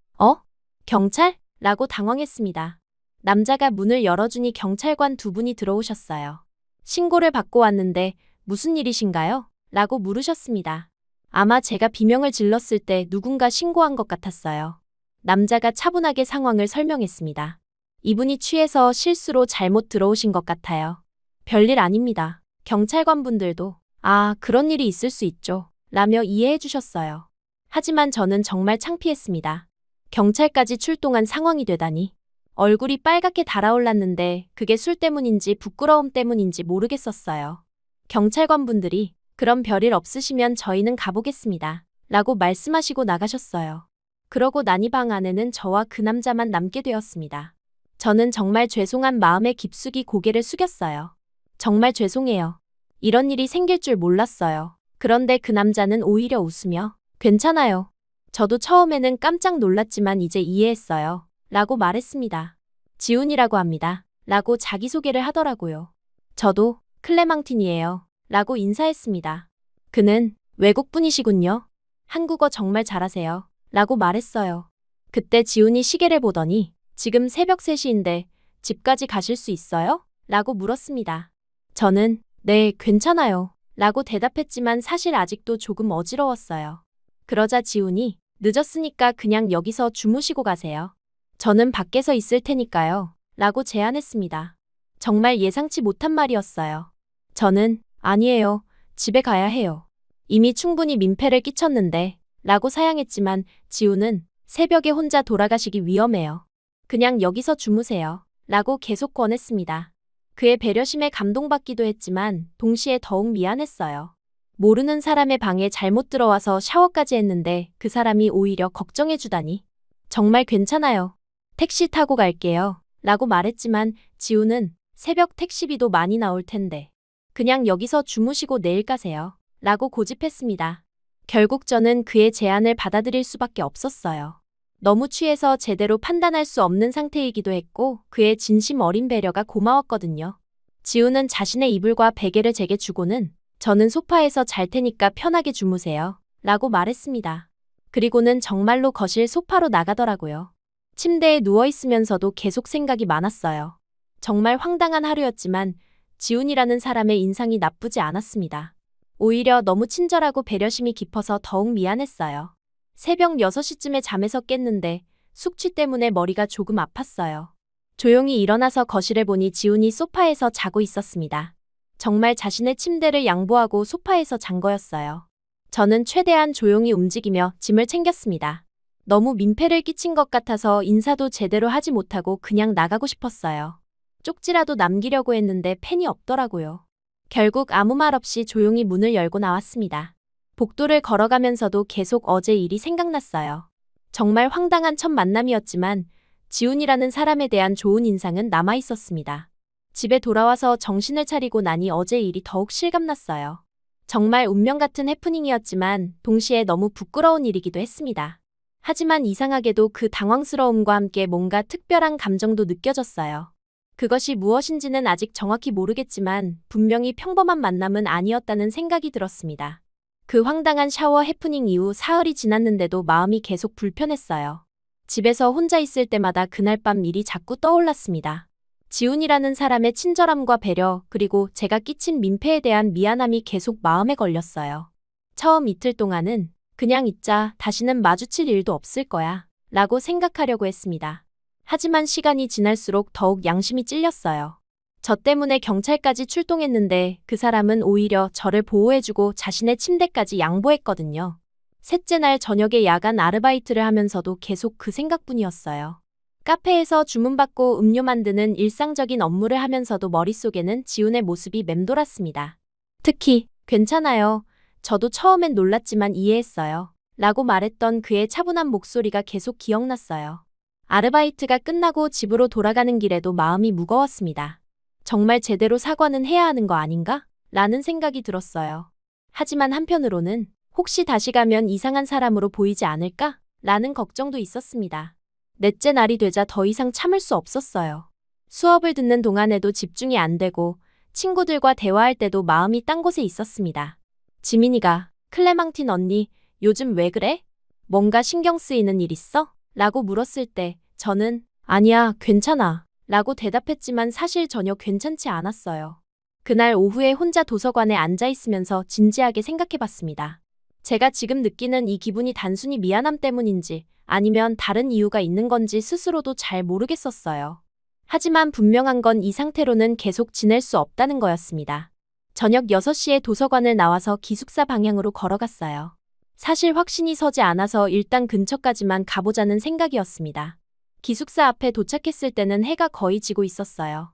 경찰? 라고 당황했습니다. 남자가 문을 열어주니 경찰관 두 분이 들어오셨어요. 신고를 받고 왔는데 무슨 일이신가요? 라고 물으셨습니다. 아마 제가 비명을 질렀을 때 누군가 신고한 것 같았어요. 남자가 차분하게 상황을 설명했습니다. 이분이 취해서 실수로 잘못 들어오신 것 같아요. 별일 아닙니다. 경찰관분들도 아, 그런 일이 있을 수 있죠. 라며 이해해 주셨어요. 하지만 저는 정말 창피했습니다. 경찰까지 출동한 상황이 되다니. 얼굴이 빨갛게 달아올랐는데 그게 술 때문인지 부끄러움 때문인지 모르겠었어요. 경찰관분들이 그럼 별일 없으시면 저희는 가보겠습니다. 라고 말씀하시고 나가셨어요. 그러고 나니 방 안에는 저와 그 남자만 남게 되었습니다. 저는 정말 죄송한 마음에 깊숙이 고개를 숙였어요. 정말 죄송해요. 이런 일이 생길 줄 몰랐어요. 그런데 그 남자는 오히려 웃으며 괜찮아요. 저도 처음에는 깜짝 놀랐지만 이제 이해했어요. 라고 말했습니다. 지훈이라고 합니다. 라고 자기소개를 하더라고요. 저도 클레망틴이에요. 라고 인사했습니다. 그는 외국분이시군요. 한국어 정말 잘하세요. 라고 말했어요. 그때 지훈이 시계를 보더니 지금 새벽 3시인데 집까지 가실 수 있어요? 라고 물었습니다. 저는 네, 괜찮아요. 라고 대답했지만 사실 아직도 조금 어지러웠어요. 그러자 지훈이 늦었으니까 그냥 여기서 주무시고 가세요. 저는 밖에서 있을 테니까요. 라고 제안했습니다. 정말 예상치 못한 말이었어요. 저는 아니에요. 집에 가야 해요. 이미 충분히 민폐를 끼쳤는데 라고 사양했지만 지훈은 새벽에 혼자 돌아가시기 위험해요. 그냥 여기서 주무세요. 라고 계속 권했습니다. 그의 배려심에 감동받기도 했지만 동시에 더욱 미안했어요. 모르는 사람의 방에 잘못 들어와서 샤워까지 했는데 그 사람이 오히려 걱정해주다니. 정말 괜찮아요. 택시 타고 갈게요. 라고 말했지만 지훈은 새벽 택시비도 많이 나올 텐데 그냥 여기서 주무시고 내일 가세요. 라고 고집했습니다. 결국 저는 그의 제안을 받아들일 수밖에 없었어요. 너무 취해서 제대로 판단할 수 없는 상태이기도 했고 그의 진심 어린 배려가 고마웠거든요. 지훈은 자신의 이불과 베개를 제게 주고는 저는 소파에서 잘 테니까 편하게 주무세요. 라고 말했습니다. 그리고는 정말로 거실 소파로 나가더라고요. 침대에 누워있으면서도 계속 생각이 많았어요. 정말 황당한 하루였지만 지훈이라는 사람의 인상이 나쁘지 않았습니다. 오히려 너무 친절하고 배려심이 깊어서 더욱 미안했어요. 새벽 6시쯤에 잠에서 깼는데 숙취 때문에 머리가 조금 아팠어요. 조용히 일어나서 거실에 보니 지훈이 소파에서 자고 있었습니다. 정말 자신의 침대를 양보하고 소파에서 잔 거였어요. 저는 최대한 조용히 움직이며 짐을 챙겼습니다. 너무 민폐를 끼친 것 같아서 인사도 제대로 하지 못하고 그냥 나가고 싶었어요. 쪽지라도 남기려고 했는데 펜이 없더라고요. 결국 아무 말 없이 조용히 문을 열고 나왔습니다. 복도를 걸어가면서도 계속 어제 일이 생각났어요. 정말 황당한 첫 만남이었지만 지훈이라는 사람에 대한 좋은 인상은 남아있었습니다. 집에 돌아와서 정신을 차리고 나니 어제 일이 더욱 실감났어요. 정말 운명 같은 해프닝이었지만 동시에 너무 부끄러운 일이기도 했습니다. 하지만 이상하게도 그 당황스러움과 함께 뭔가 특별한 감정도 느껴졌어요. 그것이 무엇인지는 아직 정확히 모르겠지만 분명히 평범한 만남은 아니었다는 생각이 들었습니다. 그 황당한 샤워 해프닝 이후 사흘이 지났는데도 마음이 계속 불편했어요. 집에서 혼자 있을 때마다 그날 밤 일이 자꾸 떠올랐습니다. 지훈이라는 사람의 친절함과 배려, 그리고 제가 끼친 민폐에 대한 미안함이 계속 마음에 걸렸어요. 처음 이틀 동안은 그냥 있자, 다시는 마주칠 일도 없을 거야 라고 생각하려고 했습니다. 하지만 시간이 지날수록 더욱 양심이 찔렸어요. 저 때문에 경찰까지 출동했는데 그 사람은 오히려 저를 보호해주고 자신의 침대까지 양보했거든요. 셋째 날 저녁에 야간 아르바이트를 하면서도 계속 그 생각뿐이었어요. 카페에서 주문받고 음료 만드는 일상적인 업무를 하면서도 머릿속에는 지훈의 모습이 맴돌았습니다. 특히 괜찮아요. 저도 처음엔 놀랐지만 이해했어요. 라고 말했던 그의 차분한 목소리가 계속 기억났어요. 아르바이트가 끝나고 집으로 돌아가는 길에도 마음이 무거웠습니다. 정말 제대로 사과는 해야 하는 거 아닌가? 라는 생각이 들었어요. 하지만 한편으로는 혹시 다시 가면 이상한 사람으로 보이지 않을까? 라는 걱정도 있었습니다. 넷째 날이 되자 더 이상 참을 수 없었어요. 수업을 듣는 동안에도 집중이 안 되고 친구들과 대화할 때도 마음이 딴 곳에 있었습니다. 지민이가 클레망틴 언니, 요즘 왜 그래? 뭔가 신경 쓰이는 일 있어? 라고 물었을 때 저는 아니야, 괜찮아 라고 대답했지만 사실 전혀 괜찮지 않았어요. 그날 오후에 혼자 도서관에 앉아 있으면서 진지하게 생각해봤습니다. 제가 지금 느끼는 이 기분이 단순히 미안함 때문인지 아니면 다른 이유가 있는 건지 스스로도 잘 모르겠었어요. 하지만 분명한 건 이 상태로는 계속 지낼 수 없다는 거였습니다. 저녁 6시에 도서관을 나와서 기숙사 방향으로 걸어갔어요. 사실 확신이 서지 않아서 일단 근처까지만 가보자는 생각이었습니다. 기숙사 앞에 도착했을 때는 해가 거의 지고 있었어요.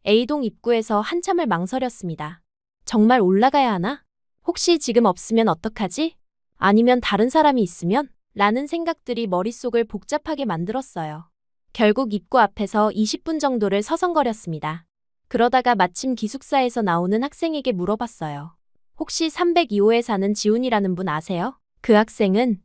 A동 입구에서 한참을 망설였습니다. 정말 올라가야 하나? 혹시 지금 없으면 어떡하지? 아니면 다른 사람이 있으면? 라는 생각들이 머릿속을 복잡하게 만들었어요. 결국 입구 앞에서 20분 정도를 서성거렸습니다. 그러다가 마침 기숙사에서 나오는 학생에게 물어봤어요. 혹시 302호에 사는 지훈이라는 분 아세요? 그 학생은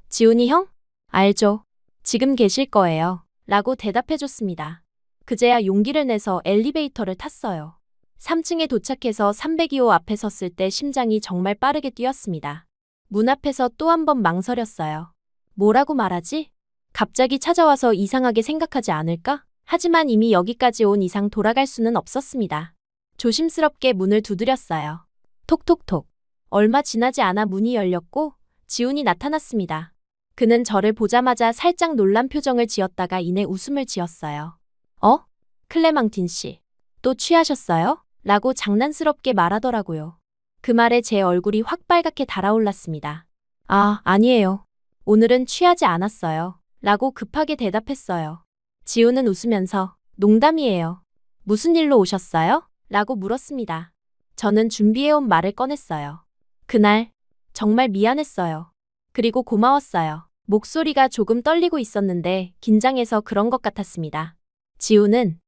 지훈이 형? 알죠. 지금 계실 거예요. 라고 대답해줬습니다. 그제야 용기를 내서 엘리베이터를 탔어요. 3층에 도착해서 302호 앞에 섰을 때 심장이 정말 빠르게 뛰었습니다. 문 앞에서 또 한 번 망설였어요. 뭐라고 말하지? 갑자기 찾아와서 이상하게 생각하지 않을까? 하지만 이미 여기까지 온 이상 돌아갈 수는 없었습니다. 조심스럽게 문을 두드렸어요. 톡톡톡. 얼마 지나지 않아 문이 열렸고 지훈이 나타났습니다. 그는 저를 보자마자 살짝 놀란 표정을 지었다가 이내 웃음을 지었어요. 클레망틴 씨. 또 취하셨어요? 라고 장난스럽게 말하더라고요. 그 말에 제 얼굴이 확 빨갛게 달아올랐습니다. 아니에요. 오늘은 취하지 않았어요. 라고 급하게 대답했어요. 지훈은 웃으면서 농담이에요. 무슨 일로 오셨어요? 라고 물었습니다. 저는 준비해온 말을 꺼냈어요. 그날 정말 미안했어요. 그리고 고마웠어요. 목소리가 조금 떨리고 있었는데 긴장해서 그런 것 같았습니다. 지훈은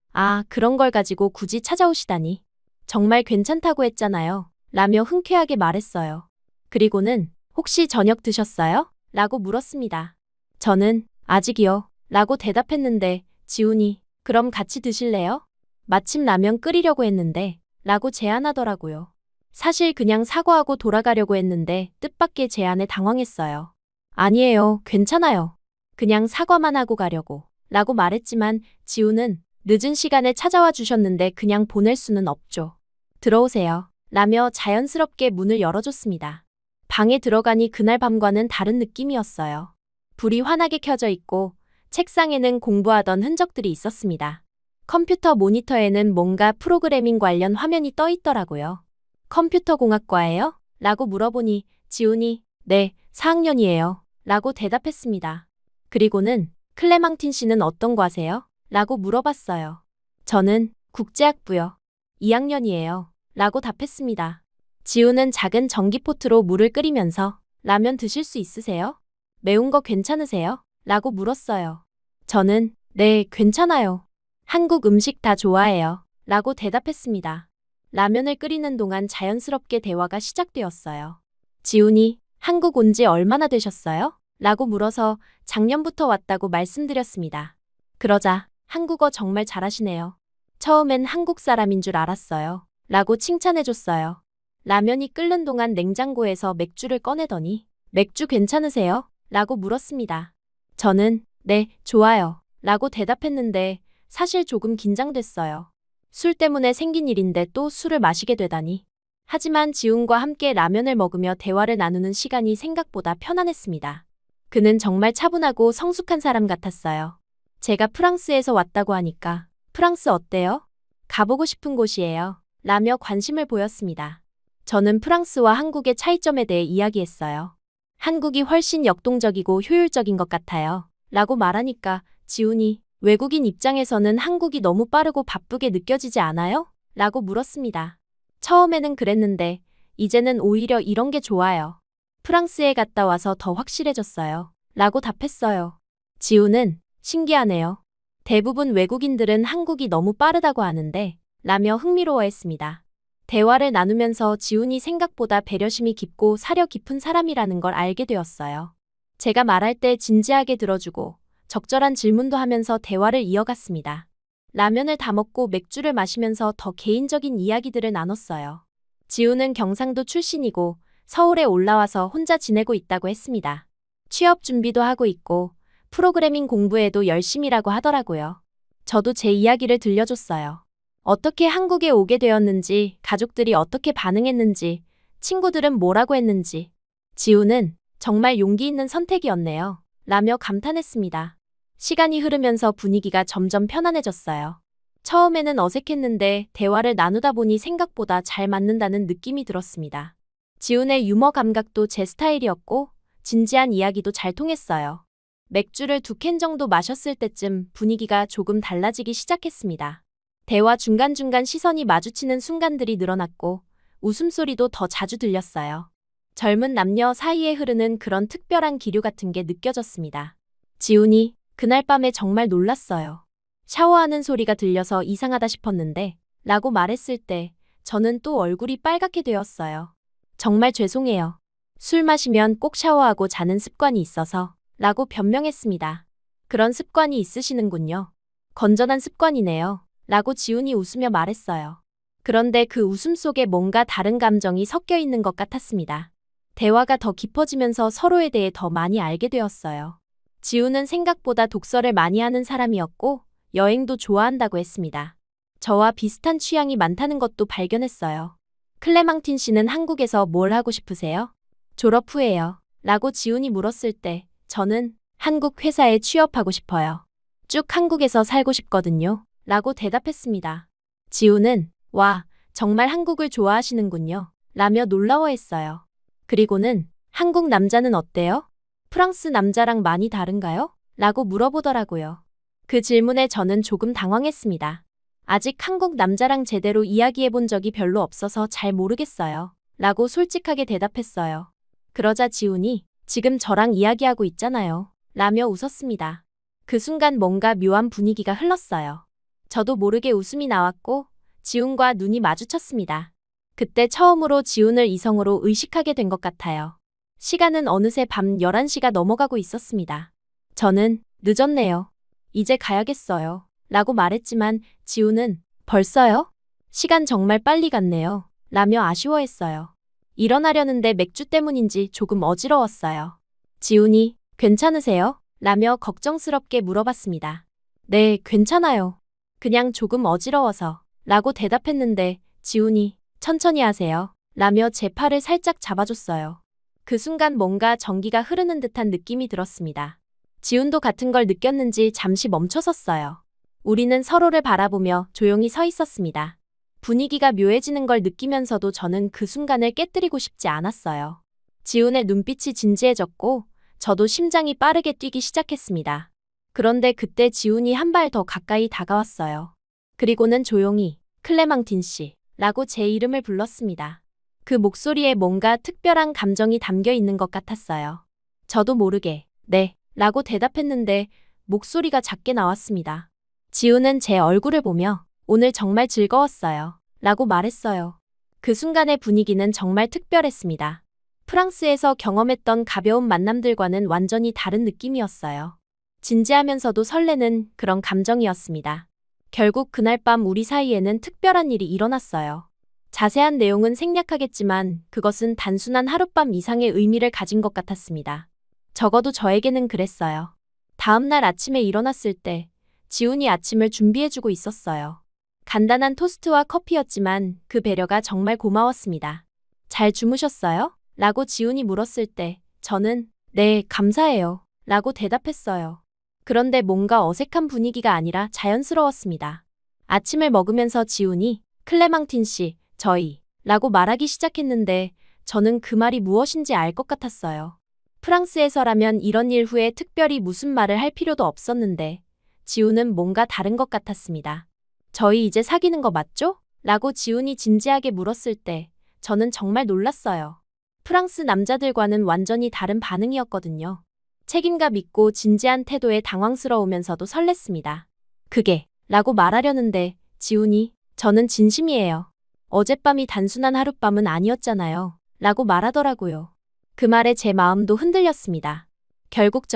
그런 걸 가지고 굳이 찾아오시다니. 정말 괜찮다고 했잖아요. 라며 흔쾌하게 말했어요. 그리고는 혹시 저녁 드셨어요? 라고 물었습니다. 저는 아직이요. 라고 대답했는데 지훈이 그럼 같이 드실래요? 마침 라면 끓이려고 했는데 라고 제안하더라고요. 사실 그냥 사과하고 돌아가려고 했는데 뜻밖의 제안에 당황했어요. 아니에요. 괜찮아요. 그냥 사과만 하고 가려고 라고 말했지만 지훈은 늦은 시간에 찾아와 주셨는데 그냥 보낼 수는 없죠. 들어오세요. 라며 자연스럽게 문을 열어줬습니다. 방에 들어가니 그날 밤과는 다른 느낌이었어요. 불이 환하게 켜져 있고 책상에는 공부하던 흔적들이 있었습니다. 컴퓨터 모니터에는 뭔가 프로그래밍 관련 화면이 떠 있더라고요. 컴퓨터 공학과예요? 라고 물어보니 지훈이 네, 4학년이에요. 라고 대답했습니다. 그리고는 클레망틴 씨는 어떤 과세요? 라고 물어봤어요. 저는 국제학부요. 2학년이에요. 라고 답했습니다. 지훈은 작은 전기포트로 물을 끓이면서 라면 드실 수 있으세요? 매운 거 괜찮으세요? 라고 물었어요. 저는 네, 괜찮아요. 한국 음식 다 좋아해요. 라고 대답했습니다. 라면을 끓이는 동안 자연스럽게 대화가 시작되었어요. 지훈이 한국 온 지 얼마나 되셨어요? 라고 물어서 작년부터 왔다고 말씀드렸습니다. 그러자 한국어 정말 잘하시네요. 처음엔 한국 사람인 줄 알았어요. 라고 칭찬해줬어요. 라면이 끓는 동안 냉장고에서 맥주를 꺼내더니 맥주 괜찮으세요? 라고 물었습니다. 저는 네, 좋아요. 라고 대답했는데 사실 조금 긴장됐어요. 술 때문에 생긴 일인데 또 술을 마시게 되다니. 하지만 지훈과 함께 라면을 먹으며 대화를 나누는 시간이 생각보다 편안했습니다. 그는 정말 차분하고 성숙한 사람 같았어요. 제가 프랑스에서 왔다고 하니까 프랑스 어때요? 가보고 싶은 곳이에요. 라며 관심을 보였습니다. 저는 프랑스와 한국의 차이점에 대해 이야기했어요. 한국이 훨씬 역동적이고 효율적인 것 같아요. 라고 말하니까 지훈이 외국인 입장에서는 한국이 너무 빠르고 바쁘게 느껴지지 않아요? 라고 물었습니다. 처음에는 그랬는데 이제는 오히려 이런 게 좋아요. 프랑스에 갔다 와서 더 확실해졌어요. 라고 답했어요. 지훈은 신기하네요. 대부분 외국인들은 한국이 너무 빠르다고 하는데 라며 흥미로워했습니다. 대화를 나누면서 지훈이 생각보다 배려심이 깊고 사려 깊은 사람이라는 걸 알게 되었어요. 제가 말할 때 진지하게 들어주고 적절한 질문도 하면서 대화를 이어갔습니다. 라면을 다 먹고 맥주를 마시면서 더 개인적인 이야기들을 나눴어요. 지훈은 경상도 출신이고 서울에 올라와서 혼자 지내고 있다고 했습니다. 취업 준비도 하고 있고 프로그래밍 공부에도 열심이라고 하더라고요. 저도 제 이야기를 들려줬어요. 어떻게 한국에 오게 되었는지, 가족들이 어떻게 반응했는지, 친구들은 뭐라고 했는지. 지훈은 정말 용기 있는 선택이었네요. 라며 감탄했습니다. 시간이 흐르면서 분위기가 점점 편안해졌어요. 처음에는 어색했는데 대화를 나누다 보니 생각보다 잘 맞는다는 느낌이 들었습니다. 지훈의 유머 감각도 제 스타일이었고 진지한 이야기도 잘 통했어요. 맥주를 2캔 정도 마셨을 때쯤 분위기가 조금 달라지기 시작했습니다. 대화 중간중간 시선이 마주치는 순간들이 늘어났고 웃음소리도 더 자주 들렸어요. 젊은 남녀 사이에 흐르는 그런 특별한 기류 같은 게 느껴졌습니다. 지훈이 그날 밤에 정말 놀랐어요. 샤워하는 소리가 들려서 이상하다 싶었는데 라고 말했을 때 저는 또 얼굴이 빨갛게 되었어요. 정말 죄송해요. 술 마시면 꼭 샤워하고 자는 습관이 있어서 라고 변명했습니다. 그런 습관이 있으시는군요. 건전한 습관이네요. 라고 지훈이 웃으며 말했어요. 그런데 그 웃음 속에 뭔가 다른 감정이 섞여 있는 것 같았습니다. 대화가 더 깊어지면서 서로에 대해 더 많이 알게 되었어요. 지훈은 생각보다 독서를 많이 하는 사람이었고 여행도 좋아한다고 했습니다. 저와 비슷한 취향이 많다는 것도 발견했어요. 클레망틴 씨는 한국에서 뭘 하고 싶으세요? 졸업 후에요. 라고 지훈이 물었을 때 저는 한국 회사에 취업하고 싶어요. 쭉 한국에서 살고 싶거든요. 라고 대답했습니다. 지훈은 와, 정말 한국을 좋아하시는군요. 라며 놀라워했어요. 그리고는 한국 남자는 어때요? 프랑스 남자랑 많이 다른가요? 라고 물어보더라고요. 그 질문에 저는 조금 당황했습니다. 아직 한국 남자랑 제대로 이야기해 본 적이 별로 없어서 잘 모르겠어요. 라고 솔직하게 대답했어요. 그러자 지훈이 지금 저랑 이야기하고 있잖아요. 라며 웃었습니다. 그 순간 뭔가 묘한 분위기가 흘렀어요. 저도 모르게 웃음이 나왔고 지훈과 눈이 마주쳤습니다. 그때 처음으로 지훈을 이성으로 의식하게 된 것 같아요. 시간은 어느새 밤 11시가 넘어가고 있었습니다. 저는 늦었네요. 이제 가야겠어요. 라고 말했지만 지훈은 벌써요? 시간 정말 빨리 갔네요. 라며 아쉬워했어요. 일어나려는데 맥주 때문인지 조금 어지러웠어요. 지훈이 괜찮으세요? 라며 걱정스럽게 물어봤습니다. 네, 괜찮아요. 그냥 조금 어지러워서. 라고 대답했는데 지훈이 천천히 하세요. 라며 제 팔을 살짝 잡아줬어요. 그 순간 뭔가 전기가 흐르는 듯한 느낌이 들었습니다. 지훈도 같은 걸 느꼈는지 잠시 멈춰섰어요. 우리는 서로를 바라보며 조용히 서 있었습니다. 분위기가 묘해지는 걸 느끼면서도 저는 그 순간을 깨뜨리고 싶지 않았어요. 지훈의 눈빛이 진지해졌고 저도 심장이 빠르게 뛰기 시작했습니다. 그런데 그때 지훈이 한 발 더 가까이 다가왔어요. 그리고는 조용히 클레망틴 씨 라고 제 이름을 불렀습니다. 그 목소리에 뭔가 특별한 감정이 담겨 있는 것 같았어요. 저도 모르게 네 라고 대답했는데 목소리가 작게 나왔습니다. 지훈은 제 얼굴을 보며 오늘 정말 즐거웠어요. 라고 말했어요. 그 순간의 분위기는 정말 특별했습니다. 프랑스에서 경험했던 가벼운 만남들과는 완전히 다른 느낌이었어요. 진지하면서도 설레는 그런 감정이었습니다. 결국 그날 밤 우리 사이에는 특별한 일이 일어났어요. 자세한 내용은 생략하겠지만 그것은 단순한 하룻밤 이상의 의미를 가진 것 같았습니다. 적어도 저에게는 그랬어요. 다음 날 아침에 일어났을 때 지훈이 아침을 준비해주고 있었어요. 간단한 토스트와 커피였지만 그 배려가 정말 고마웠습니다. 잘 주무셨어요? 라고 지훈이 물었을 때 저는 네, 감사해요. 라고 대답했어요. 그런데 뭔가 어색한 분위기가 아니라 자연스러웠습니다. 아침을 먹으면서 지훈이 클레망틴 씨, 저희 라고 말하기 시작했는데 저는 그 말이 무엇인지 알 것 같았어요. 프랑스에서라면 이런 일 후에 특별히 무슨 말을 할 필요도 없었는데 지훈은 뭔가 다른 것 같았습니다. 저희 이제 사귀는 거 맞죠? 라고 지훈이 진지하게 물었을 때 저는 정말 놀랐어요. 프랑스 남자들과는 완전히 다른 반응이었거든요. 책임감 있고 진지한 태도에 당황스러우면서도 설렜습니다. 그게 라고 말하려는데 지훈이 저는 진심이에요. 어젯밤이 단순한 하룻밤은 아니었잖아요. 라고 말하더라고요. 그 말에 제 마음도 흔들렸습니다. 결국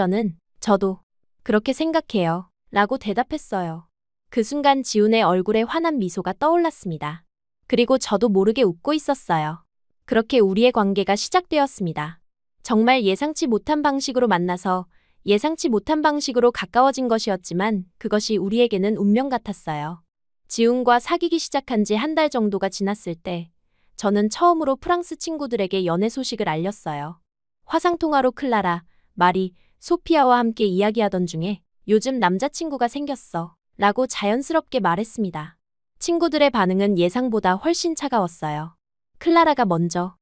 저도 그렇게 생각해요. 라고 대답했어요. 그 순간 지훈의 얼굴에 환한 미소가 떠올랐습니다. 그리고 저도 모르게 웃고 있었어요. 그렇게 우리의 관계가 시작되었습니다. 정말 예상치 못한 방식으로 만나서 예상치 못한 방식으로 가까워진 것이었지만 그것이 우리에게는 운명 같았어요. 지훈과 사귀기 시작한 지 한 달 정도가 지났을 때 저는 처음으로 프랑스 친구들에게 연애 소식을 알렸어요. 화상통화로 클라라, 마리, 소피아와 함께 이야기하던 중에 요즘 남자친구가 생겼어 라고 자연스럽게 말했습니다. 친구들의 반응은 예상보다 훨씬 차가웠어요. 클라라가 먼저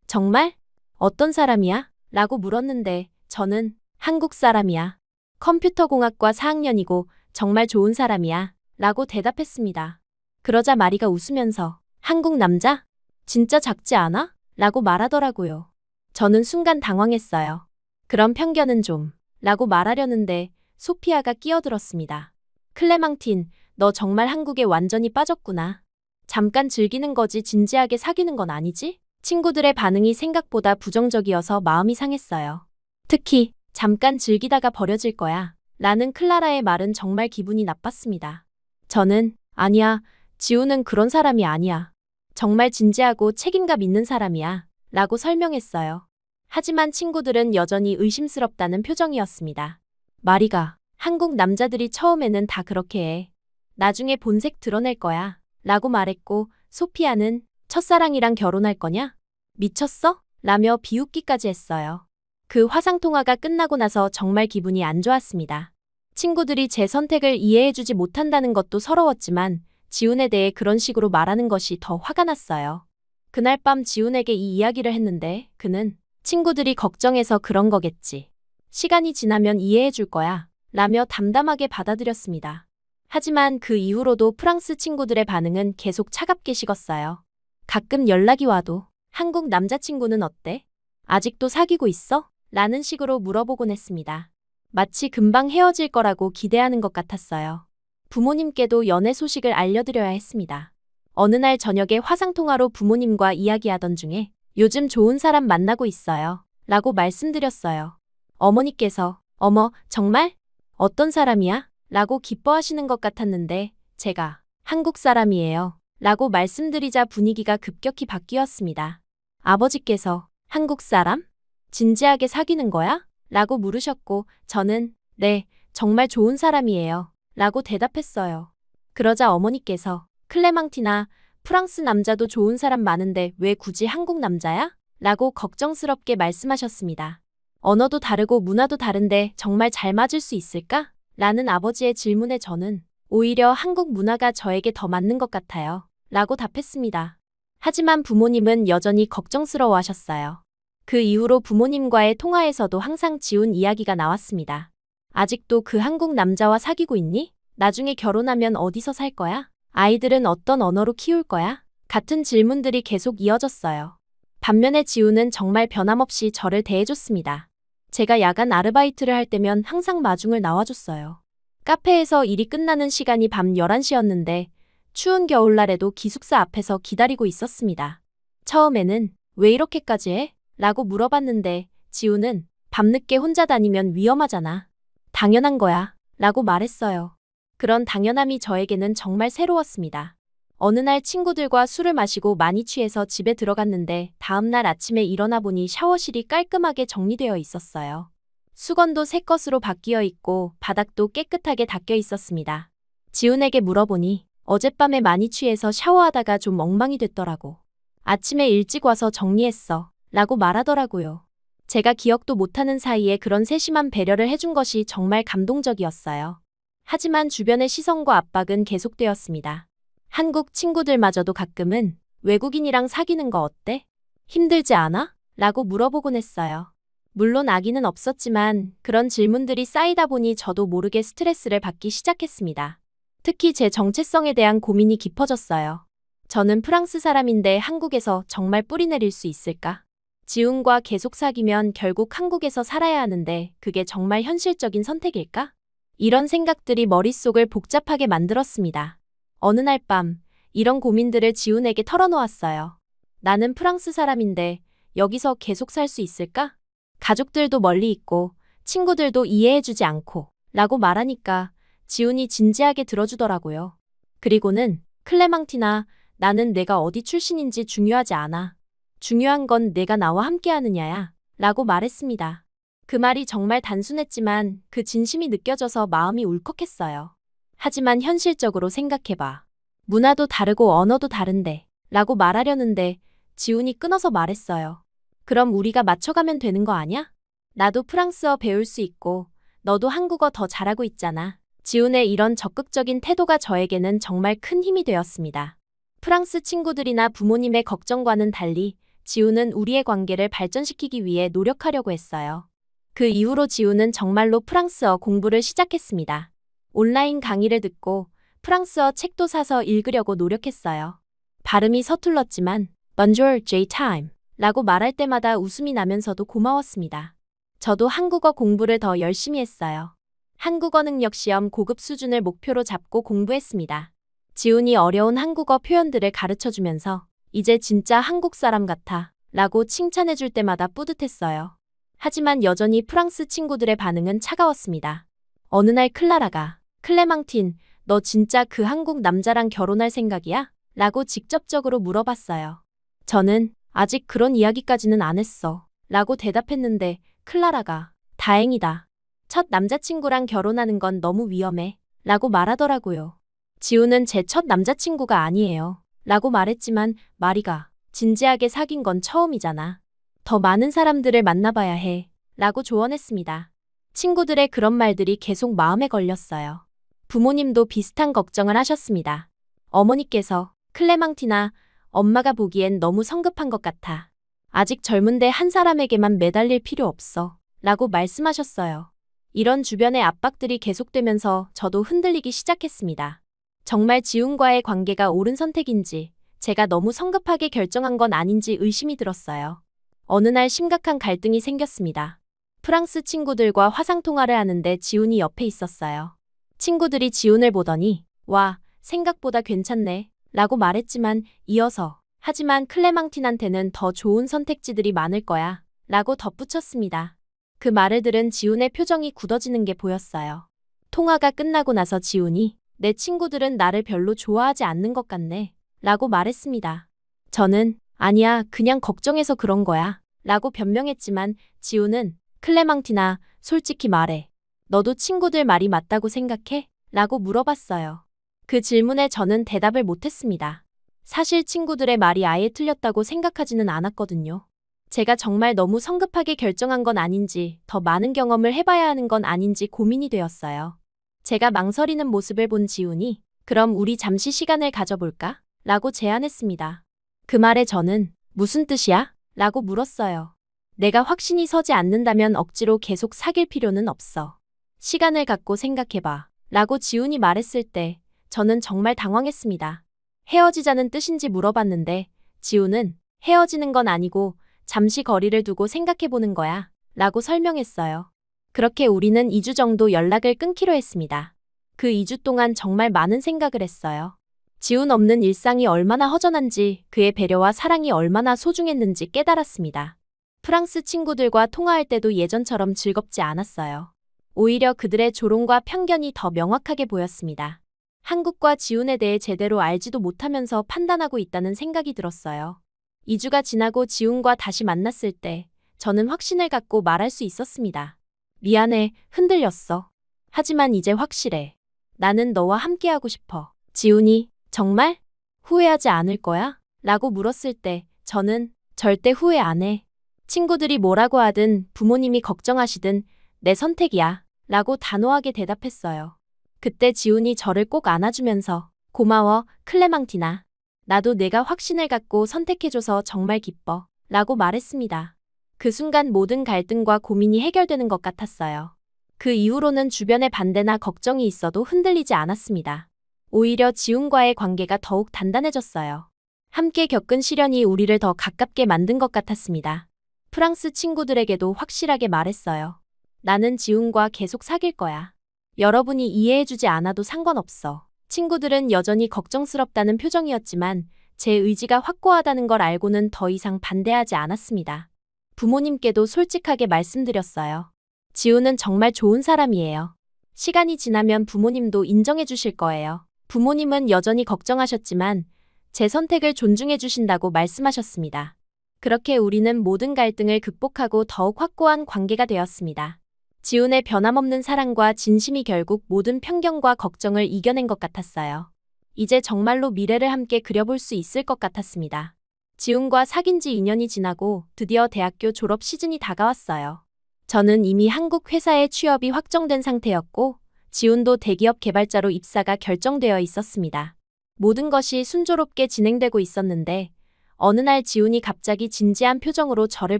정말? 어떤 사람이야? 라고 물었는데 저는 한국 사람이야. 컴퓨터공학과 4학년이고 정말 좋은 사람이야. 라고 대답했습니다. 그러자 마리가 웃으면서 한국 남자? 진짜 작지 않아? 라고 말하더라고요. 저는 순간 당황했어요. 그런 편견은 좀 라고 말하려는데 소피아가 끼어들었습니다. 클레망틴, 너 정말 한국에 완전히 빠졌구나. 잠깐 즐기는 거지 진지하게 사귀는 건 아니지? 친구들의 반응이 생각보다 부정적이어서 마음이 상했어요. 특히 잠깐 즐기다가 버려질 거야 라는 클라라의 말은 정말 기분이 나빴습니다. 저는 아니야, 지우는 그런 사람이 아니야. 정말 진지하고 책임감 있는 사람이야 라고 설명했어요. 하지만 친구들은 여전히 의심스럽다는 표정이었습니다. 마리가, 한국 남자들이 처음에는 다 그렇게 해. 나중에 본색 드러낼 거야 라고 말했고, 소피아는 첫사랑이랑 결혼할 거냐? 미쳤어? 라며 비웃기까지 했어요. 그 화상통화가 끝나고 나서 정말 기분이 안 좋았습니다. 친구들이 제 선택을 이해해주지 못한다는 것도 서러웠지만 지훈에 대해 그런 식으로 말하는 것이 더 화가 났어요. 그날 밤 지훈에게 이 이야기를 했는데 그는 친구들이 걱정해서 그런 거겠지. 시간이 지나면 이해해줄 거야 라며 담담하게 받아들였습니다. 하지만 그 이후로도 프랑스 친구들의 반응은 계속 차갑게 식었어요. 가끔 연락이 와도 한국 남자친구는 어때? 아직도 사귀고 있어? 라는 식으로 물어보곤 했습니다. 마치 금방 헤어질 거라고 기대하는 것 같았어요. 부모님께도 연애 소식을 알려드려야 했습니다. 어느 날 저녁에 화상통화로 부모님과 이야기하던 중에 요즘 좋은 사람 만나고 있어요 라고 말씀드렸어요. 어머니께서 어머, 정말? 어떤 사람이야? 라고 기뻐하시는 것 같았는데 제가 한국 사람이에요 라고 말씀드리자 분위기가 급격히 바뀌었습니다. 아버지께서 한국 사람? 진지하게 사귀는 거야? 라고 물으셨고 저는 네, 정말 좋은 사람이에요 라고 대답했어요. 그러자 어머니께서 클레망티나, 프랑스 남자도 좋은 사람 많은데 왜 굳이 한국 남자야? 라고 걱정스럽게 말씀하셨습니다. 언어도 다르고 문화도 다른데 정말 잘 맞을 수 있을까? 라는 아버지의 질문에 저는 오히려 한국 문화가 저에게 더 맞는 것 같아요 라고 답했습니다. 하지만 부모님은 여전히 걱정스러워하셨어요. 그 이후로 부모님과의 통화에서도 항상 지훈 이야기가 나왔습니다. 아직도 그 한국 남자와 사귀고 있니? 나중에 결혼하면 어디서 살 거야? 아이들은 어떤 언어로 키울 거야? 같은 질문들이 계속 이어졌어요. 반면에 지훈은 정말 변함없이 저를 대해줬습니다. 제가 야간 아르바이트를 할 때면 항상 마중을 나와줬어요. 카페에서 일이 끝나는 시간이 밤 11시였는데 추운 겨울날에도 기숙사 앞에서 기다리고 있었습니다. 처음에는 왜 이렇게까지 해? 라고 물어봤는데 지훈은 밤늦게 혼자 다니면 위험하잖아. 당연한 거야 라고 말했어요. 그런 당연함이 저에게는 정말 새로웠습니다. 어느 날 친구들과 술을 마시고 많이 취해서 집에 들어갔는데 다음날 아침에 일어나 보니 샤워실이 깔끔하게 정리되어 있었어요. 수건도 새 것으로 바뀌어 있고 바닥도 깨끗하게 닦여 있었습니다. 지훈에게 물어보니 어젯밤에 많이 취해서 샤워하다가 좀 엉망이 됐더라고. 아침에 일찍 와서 정리했어 라고 말하더라고요. 제가 기억도 못하는 사이에 그런 세심한 배려를 해준 것이 정말 감동적이었어요. 하지만 주변의 시선과 압박은 계속되었습니다. 한국 친구들마저도 가끔은 외국인이랑 사귀는 거 어때? 힘들지 않아? 라고 물어보곤 했어요. 물론 아기는 없었지만 그런 질문들이 쌓이다 보니 저도 모르게 스트레스를 받기 시작했습니다. 특히 제 정체성에 대한 고민이 깊어졌어요. 저는 프랑스 사람인데 한국에서 정말 뿌리 내릴 수 있을까? 지훈과 계속 사귀면 결국 한국에서 살아야 하는데 그게 정말 현실적인 선택일까? 이런 생각들이 머릿속을 복잡하게 만들었습니다. 어느 날 밤 이런 고민들을 지훈에게 털어놓았어요. 나는 프랑스 사람인데 여기서 계속 살 수 있을까? 가족들도 멀리 있고 친구들도 이해해주지 않고 라고 말하니까 지훈이 진지하게 들어주더라고요. 그리고는 클레망티나, 나는 내가 어디 출신인지 중요하지 않아. 중요한 건 내가 나와 함께 하느냐야 라고 말했습니다. 그 말이 정말 단순했지만 그 진심이 느껴져서 마음이 울컥했어요. 하지만 현실적으로 생각해봐. 문화도 다르고 언어도 다른데 라고 말하려는데 지훈이 끊어서 말했어요. 그럼 우리가 맞춰가면 되는 거 아냐? 나도 프랑스어 배울 수 있고 너도 한국어 더 잘하고 있잖아. 지훈의 이런 적극적인 태도가 저에게는 정말 큰 힘이 되었습니다. 프랑스 친구들이나 부모님의 걱정과는 달리 지훈은 우리의 관계를 발전시키기 위해 노력하려고 했어요. 그 이후로 지훈은 정말로 프랑스어 공부를 시작했습니다. 온라인 강의를 듣고 프랑스어 책도 사서 읽으려고 노력했어요. 발음이 서툴렀지만 Bonjour, J-Time 라고 말할 때마다 웃음이 나면서도 고마웠습니다. 저도 한국어 공부를 더 열심히 했어요. 한국어 능력 시험 고급 수준을 목표로 잡고 공부했습니다. 지훈이 어려운 한국어 표현들을 가르쳐주면서 이제 진짜 한국 사람 같아 라고 칭찬해줄 때마다 뿌듯했어요. 하지만 여전히 프랑스 친구들의 반응은 차가웠습니다. 어느 날 클라라가 클레망틴, 너 진짜 그 한국 남자랑 결혼할 생각이야? 라고 직접적으로 물어봤어요. 저는 아직 그런 이야기까지는 안 했어. 라고 대답했는데 클라라가 다행이다. 첫 남자친구랑 결혼하는 건 너무 위험해. 라고 말하더라고요. 지우는 제 첫 남자친구가 아니에요. 라고 말했지만 마리가 진지하게 사귄 건 처음이잖아. 더 많은 사람들을 만나봐야 해. 라고 조언했습니다. 친구들의 그런 말들이 계속 마음에 걸렸어요. 부모님도 비슷한 걱정을 하셨습니다. 어머니께서 클레망티나 엄마가 보기엔 너무 성급한 것 같아. 아직 젊은데 한 사람에게만 매달릴 필요 없어. 라고 말씀하셨어요. 이런 주변의 압박들이 계속되면서 저도 흔들리기 시작했습니다. 정말 지훈과의 관계가 옳은 선택인지, 제가 너무 성급하게 결정한 건 아닌지 의심이 들었어요. 어느 날 심각한 갈등이 생겼습니다. 프랑스 친구들과 화상통화를 하는데 지훈이 옆에 있었어요. 친구들이 지훈을 보더니 와, 생각보다 괜찮네 라고 말했지만 이어서 하지만 클레망틴한테는 더 좋은 선택지들이 많을 거야 라고 덧붙였습니다. 그 말을 들은 지훈의 표정이 굳어지는 게 보였어요. 통화가 끝나고 나서 지훈이 내 친구들은 나를 별로 좋아하지 않는 것 같네 라고 말했습니다. 저는 아니야, 그냥 걱정해서 그런 거야 라고 변명했지만 지훈은 클레망티나, 솔직히 말해. 너도 친구들 말이 맞다고 생각해? 라고 물어봤어요. 그 질문에 저는 대답을 못했습니다. 사실 친구들의 말이 아예 틀렸다고 생각하지는 않았거든요. 제가 정말 너무 성급하게 결정한 건 아닌지, 더 많은 경험을 해봐야 하는 건 아닌지 고민이 되었어요. 제가 망설이는 모습을 본 지훈이 그럼 우리 잠시 시간을 가져볼까? 라고 제안했습니다. 그 말에 저는 무슨 뜻이야? 라고 물었어요. 내가 확신이 서지 않는다면 억지로 계속 사귈 필요는 없어. 시간을 갖고 생각해봐. 라고 지훈이 말했을 때 저는 정말 당황했습니다. 헤어지자는 뜻인지 물어봤는데 지훈은 헤어지는 건 아니고 잠시 거리를 두고 생각해보는 거야. 라고 설명했어요. 그렇게 우리는 2주 정도 연락을 끊기로 했습니다. 그 2주 동안 정말 많은 생각을 했어요. 지훈 없는 일상이 얼마나 허전한지, 그의 배려와 사랑이 얼마나 소중했는지 깨달았습니다. 프랑스 친구들과 통화할 때도 예전처럼 즐겁지 않았어요. 오히려 그들의 조롱과 편견이 더 명확하게 보였습니다. 한국과 지훈에 대해 제대로 알지도 못하면서 판단하고 있다는 생각이 들었어요. 2주가 지나고 지훈과 다시 만났을 때 저는 확신을 갖고 말할 수 있었습니다. 미안해, 흔들렸어. 하지만 이제 확실해. 나는 너와 함께하고 싶어. 지훈이 정말? 후회하지 않을 거야? 라고 물었을 때 저는 절대 후회 안 해. 친구들이 뭐라고 하든 부모님이 걱정하시든 내 선택이야. 라고 단호하게 대답했어요. 그때 지훈이 저를 꼭 안아주면서 고마워, 클레망티나. 나도 내가 확신을 갖고 선택해줘서 정말 기뻐. 라고 말했습니다. 그 순간 모든 갈등과 고민이 해결되는 것 같았어요. 그 이후로는 주변의 반대나 걱정이 있어도 흔들리지 않았습니다. 오히려 지훈과의 관계가 더욱 단단해졌어요. 함께 겪은 시련이 우리를 더 가깝게 만든 것 같았습니다. 프랑스 친구들에게도 확실하게 말했어요. 나는 지훈과 계속 사귈 거야. 여러분이 이해해주지 않아도 상관없어. 친구들은 여전히 걱정스럽다는 표정이었지만 제 의지가 확고하다는 걸 알고는 더 이상 반대하지 않았습니다. 부모님께도 솔직하게 말씀드렸어요. 지훈은 정말 좋은 사람이에요. 시간이 지나면 부모님도 인정해 주실 거예요. 부모님은 여전히 걱정하셨지만 제 선택을 존중해 주신다고 말씀하셨습니다. 그렇게 우리는 모든 갈등을 극복하고 더욱 확고한 관계가 되었습니다. 지훈의 변함없는 사랑과 진심이 결국 모든 편견과 걱정을 이겨낸 것 같았어요. 이제 정말로 미래를 함께 그려볼 수 있을 것 같았습니다. 지훈과 사귄 지 2년이 지나고 드디어 대학교 졸업 시즌이 다가왔어요. 저는 이미 한국 회사에 취업이 확정된 상태였고 지훈도 대기업 개발자로 입사가 결정되어 있었습니다. 모든 것이 순조롭게 진행되고 있었는데 어느 날 지훈이 갑자기 진지한 표정으로 저를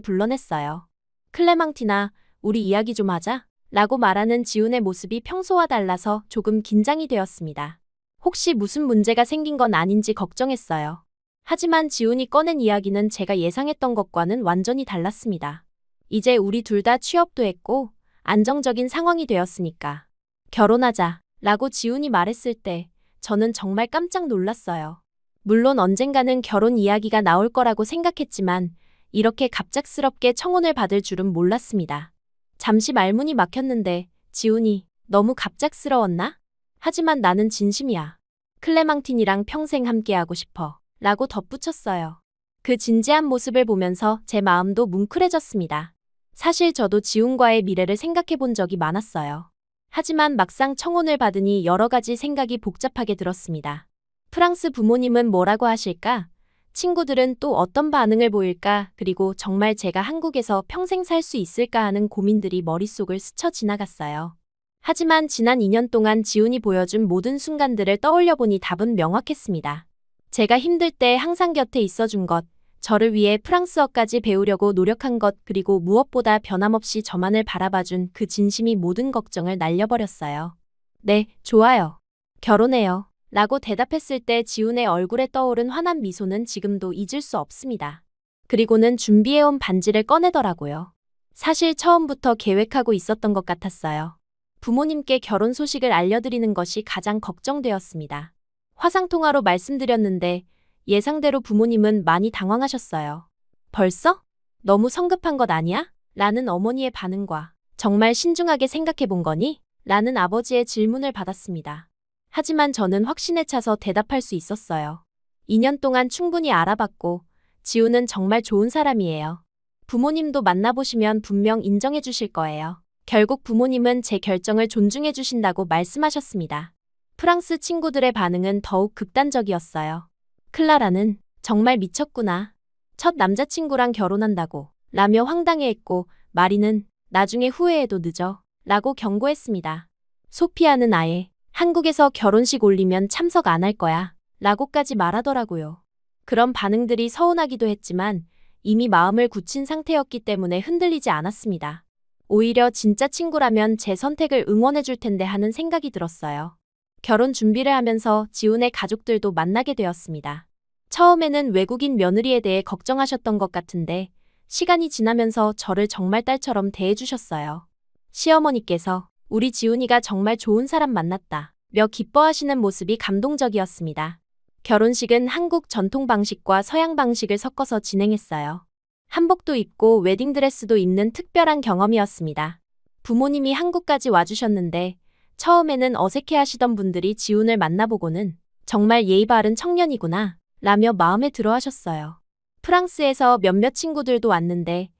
불러냈어요. 클레망티나, 우리 이야기 좀 하자. 라고 말하는 지훈의 모습이 평소와 달라서 조금 긴장이 되었습니다. 혹시 무슨 문제가 생긴 건 아닌지 걱정했어요. 하지만 지훈이 꺼낸 이야기는 제가 예상했던 것과는 완전히 달랐습니다. 이제 우리 둘 다 취업도 했고 안정적인 상황이 되었으니까 결혼하자 라고 지훈이 말했을 때 저는 정말 깜짝 놀랐어요. 물론 언젠가는 결혼 이야기가 나올 거라고 생각했지만 이렇게 갑작스럽게 청혼을 받을 줄은 몰랐습니다. 잠시 말문이 막혔는데 지훈이 너무 갑작스러웠나? 하지만 나는 진심이야. 클레망틴이랑 평생 함께하고 싶어. 라고 덧붙였어요. 그 진지한 모습을 보면서 제 마음도 뭉클해졌습니다. 사실 저도 지훈과의 미래를 생각해 본 적이 많았어요. 하지만 막상 청혼을 받으니 여러 가지 생각이 복잡하게 들었습니다. 프랑스 부모님은 뭐라고 하실까? 친구들은 또 어떤 반응을 보일까? 그리고 정말 제가 한국에서 평생 살 수 있을까 하는 고민들이 머릿속을 스쳐 지나갔어요. 하지만 지난 2년 동안 지훈이 보여준 모든 순간들을 떠올려 보니 답은 명확했습니다. 제가 힘들 때 항상 곁에 있어준 것, 저를 위해 프랑스어까지 배우려고 노력한 것, 그리고 무엇보다 변함없이 저만을 바라봐준 그 진심이 모든 걱정을 날려버렸어요. 네, 좋아요. 결혼해요. 라고 대답했을 때 지훈의 얼굴에 떠오른 환한 미소는 지금도 잊을 수 없습니다. 그리고는 준비해온 반지를 꺼내더라고요. 사실 처음부터 계획하고 있었던 것 같았어요. 부모님께 결혼 소식을 알려드리는 것이 가장 걱정되었습니다. 화상통화로 말씀드렸는데 예상대로 부모님은 많이 당황하셨어요. 벌써? 너무 성급한 것 아니야? 라는 어머니의 반응과 정말 신중하게 생각해 본 거니? 라는 아버지의 질문을 받았습니다. 하지만 저는 확신에 차서 대답할 수 있었어요. 2년 동안 충분히 알아봤고 지훈은 정말 좋은 사람이에요. 부모님도 만나보시면 분명 인정해 주실 거예요. 결국 부모님은 제 결정을 존중해 주신다고 말씀하셨습니다. 프랑스 친구들의 반응은 더욱 극단적이었어요. 클라라는 정말 미쳤구나. 첫 남자친구랑 결혼한다고 라며 황당해했고 마리는 나중에 후회해도 늦어 라고 경고했습니다. 소피아는 아예 한국에서 결혼식 올리면 참석 안 할 거야 라고까지 말하더라고요. 그런 반응들이 서운하기도 했지만 이미 마음을 굳힌 상태였기 때문에 흔들리지 않았습니다. 오히려 진짜 친구라면 제 선택을 응원해 줄 텐데 하는 생각이 들었어요. 결혼 준비를 하면서 지훈의 가족들도 만나게 되었습니다. 처음에는 외국인 며느리에 대해 걱정하셨던 것 같은데 시간이 지나면서 저를 정말 딸처럼 대해주셨어요. 시어머니께서 우리 지훈이가 정말 좋은 사람 만났다 며 기뻐하시는 모습이 감동적이었습니다. 결혼식은 한국 전통 방식과 서양 방식을 섞어서 진행했어요. 한복도 입고 웨딩드레스도 입는 특별한 경험이었습니다. 부모님이 한국까지 와주셨는데 처음에는 어색해하시던 분들이 지훈을 만나보고는 정말 예의 바른 청년이구나 라며 마음에 들어 하셨어요. 프랑스에서 몇몇 친구들도 왔는데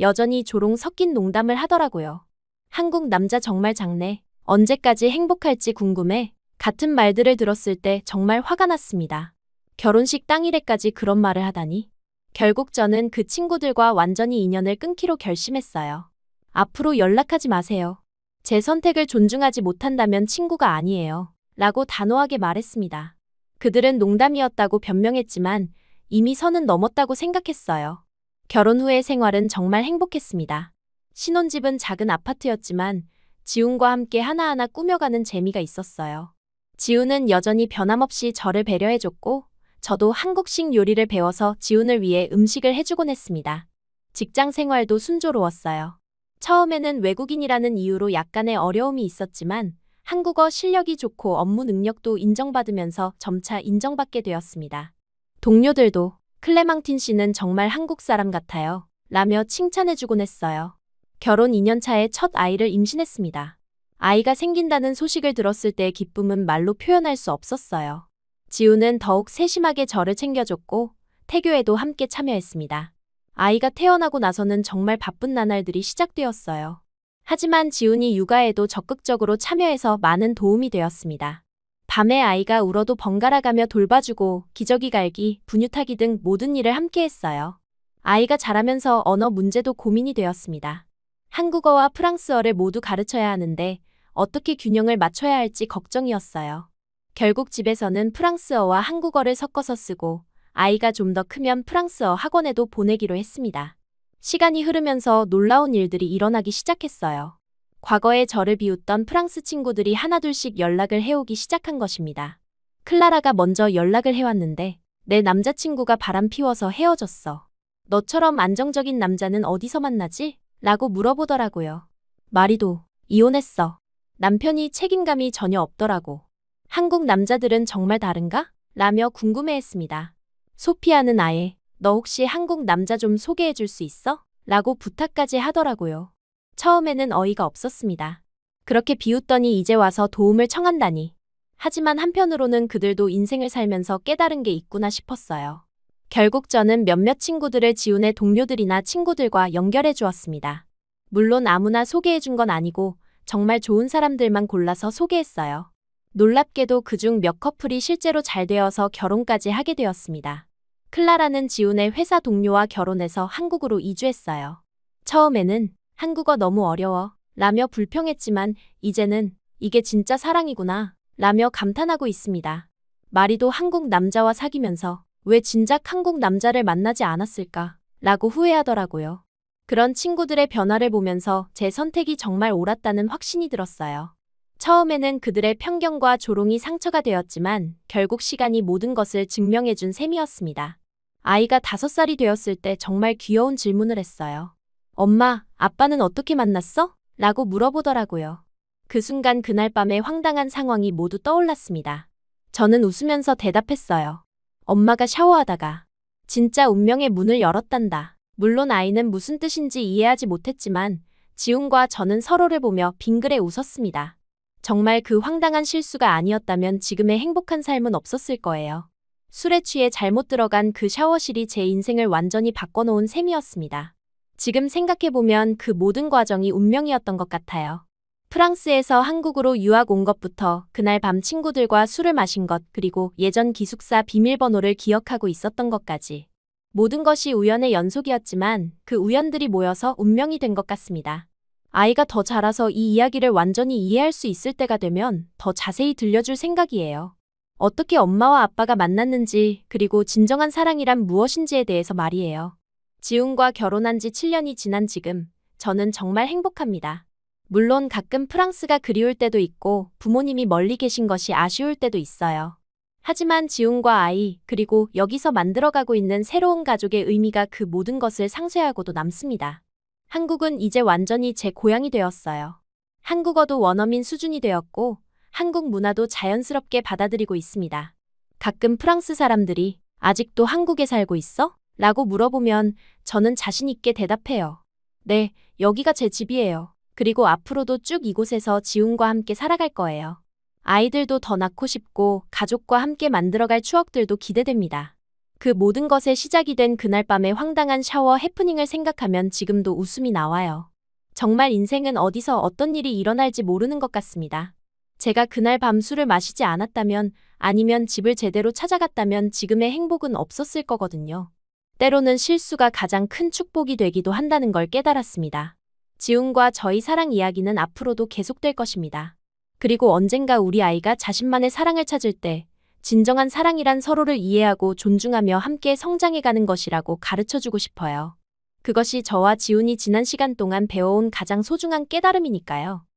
여전히 조롱 섞인 농담을 하더라고요. 한국 남자 정말 작네. 언제까지 행복할지 궁금해. 같은 말들을 들었을 때 정말 화가 났습니다. 결혼식 당일에까지 그런 말을 하다니. 결국 저는 그 친구들과 완전히 인연을 끊기로 결심했어요. 앞으로 연락하지 마세요. 제 선택을 존중하지 못한다면 친구가 아니에요. 라고 단호하게 말했습니다. 그들은 농담이었다고 변명했지만 이미 선은 넘었다고 생각했어요. 결혼 후의 생활은 정말 행복했습니다. 신혼집은 작은 아파트였지만 지훈과 함께 하나하나 꾸며가는 재미가 있었어요. 지훈은 여전히 변함없이 저를 배려해줬고 저도 한국식 요리를 배워서 지훈을 위해 음식을 해주곤 했습니다. 직장 생활도 순조로웠어요. 처음에는 외국인이라는 이유로 약간의 어려움이 있었지만 한국어 실력이 좋고 업무 능력도 인정받으면서 점차 인정받게 되었습니다. 동료들도 클레망틴 씨는 정말 한국 사람 같아요. 라며 칭찬해주곤 했어요. 결혼 2년 차에 첫 아이를 임신했습니다. 아이가 생긴다는 소식을 들었을 때의 기쁨은 말로 표현할 수 없었어요. 지훈은 더욱 세심하게 저를 챙겨줬고 태교에도 함께 참여했습니다. 아이가 태어나고 나서는 정말 바쁜 나날들이 시작되었어요. 하지만 지훈이 육아에도 적극적으로 참여해서 많은 도움이 되었습니다. 밤에 아이가 울어도 번갈아가며 돌봐주고 기저귀 갈기, 분유 타기 등 모든 일을 함께 했어요. 아이가 자라면서 언어 문제도 고민이 되었습니다. 한국어와 프랑스어를 모두 가르쳐야 하는데 어떻게 균형을 맞춰야 할지 걱정이었어요. 결국 집에서는 프랑스어와 한국어를 섞어서 쓰고 아이가 좀 더 크면 프랑스어 학원에도 보내기로 했습니다. 시간이 흐르면서 놀라운 일들이 일어나기 시작했어요. 과거에 저를 비웃던 프랑스 친구들이 하나둘씩 연락을 해오기 시작한 것입니다. 클라라가 먼저 연락을 해왔는데 내 남자친구가 바람 피워서 헤어졌어. 너처럼 안정적인 남자는 어디서 만나지? 라고 물어보더라고요. 마리도 이혼했어. 남편이 책임감이 전혀 없더라고. 한국 남자들은 정말 다른가? 라며 궁금해했습니다. 소피아는 아예 너 혹시 한국 남자 좀 소개해 줄 수 있어? 라고 부탁까지 하더라고요. 처음에는 어이가 없었습니다. 그렇게 비웃더니 이제 와서 도움을 청한다니. 하지만 한편으로는 그들도 인생을 살면서 깨달은 게 있구나 싶었어요. 결국 저는 몇몇 친구들을 지훈의 동료들이나 친구들과 연결해 주었습니다. 물론 아무나 소개해 준 건 아니고 정말 좋은 사람들만 골라서 소개했어요. 놀랍게도 그중 몇 커플이 실제로 잘 되어서 결혼까지 하게 되었습니다. 클라라는 지훈의 회사 동료와 결혼해서 한국으로 이주했어요. 처음에는 한국어 너무 어려워 라며 불평했지만 이제는 이게 진짜 사랑이구나 라며 감탄하고 있습니다. 마리도 한국 남자와 사귀면서 왜 진작 한국 남자를 만나지 않았을까 라고 후회하더라고요. 그런 친구들의 변화를 보면서 제 선택이 정말 옳았다는 확신이 들었어요. 처음에는 그들의 편견과 조롱이 상처가 되었지만 결국 시간이 모든 것을 증명해준 셈이었습니다. 아이가 5살이 되었을 때 정말 귀여운 질문을 했어요. 엄마, 아빠는 어떻게 만났어? 라고 물어보더라고요. 그 순간 그날 밤의 황당한 상황이 모두 떠올랐습니다. 저는 웃으면서 대답했어요. 엄마가 샤워하다가 진짜 운명의 문을 열었단다. 물론 아이는 무슨 뜻인지 이해하지 못했지만 지훈과 저는 서로를 보며 빙그레 웃었습니다. 정말 그 황당한 실수가 아니었다면 지금의 행복한 삶은 없었을 거예요. 술에 취해 잘못 들어간 그 샤워실이 제 인생을 완전히 바꿔놓은 셈이었습니다. 지금 생각해보면 그 모든 과정이 운명이었던 것 같아요. 프랑스에서 한국으로 유학 온 것부터 그날 밤 친구들과 술을 마신 것 그리고 예전 기숙사 비밀번호를 기억하고 있었던 것까지. 모든 것이 우연의 연속이었지만 그 우연들이 모여서 운명이 된 것 같습니다. 아이가 더 자라서 이 이야기를 완전히 이해할 수 있을 때가 되면 더 자세히 들려줄 생각이에요. 어떻게 엄마와 아빠가 만났는지 그리고 진정한 사랑이란 무엇인지에 대해서 말이에요. 지훈과 결혼한 지 7년이 지난 지금 저는 정말 행복합니다. 물론 가끔 프랑스가 그리울 때도 있고 부모님이 멀리 계신 것이 아쉬울 때도 있어요. 하지만 지훈과 아이 그리고 여기서 만들어가고 있는 새로운 가족의 의미가 그 모든 것을 상쇄하고도 남습니다. 한국은 이제 완전히 제 고향이 되었어요. 한국어도 원어민 수준이 되었고 한국 문화도 자연스럽게 받아들이고 있습니다. 가끔 프랑스 사람들이 아직도 한국에 살고 있어? 라고 물어보면 저는 자신 있게 대답해요. 네, 여기가 제 집이에요. 그리고 앞으로도 쭉 이곳에서 지훈과 함께 살아갈 거예요. 아이들도 더 낳고 싶고 가족과 함께 만들어갈 추억들도 기대됩니다. 그 모든 것의 시작이 된 그날 밤의 황당한 샤워 해프닝을 생각하면 지금도 웃음이 나와요. 정말 인생은 어디서 어떤 일이 일어날지 모르는 것 같습니다. 제가 그날 밤 술을 마시지 않았다면 아니면 집을 제대로 찾아갔다면 지금의 행복은 없었을 거거든요. 때로는 실수가 가장 큰 축복이 되기도 한다는 걸 깨달았습니다. 지훈과 저희 사랑 이야기는 앞으로도 계속될 것입니다. 그리고 언젠가 우리 아이가 자신만의 사랑을 찾을 때 진정한 사랑이란 서로를 이해하고 존중하며 함께 성장해가는 것이라고 가르쳐주고 싶어요. 그것이 저와 지훈이 지난 시간 동안 배워온 가장 소중한 깨달음이니까요.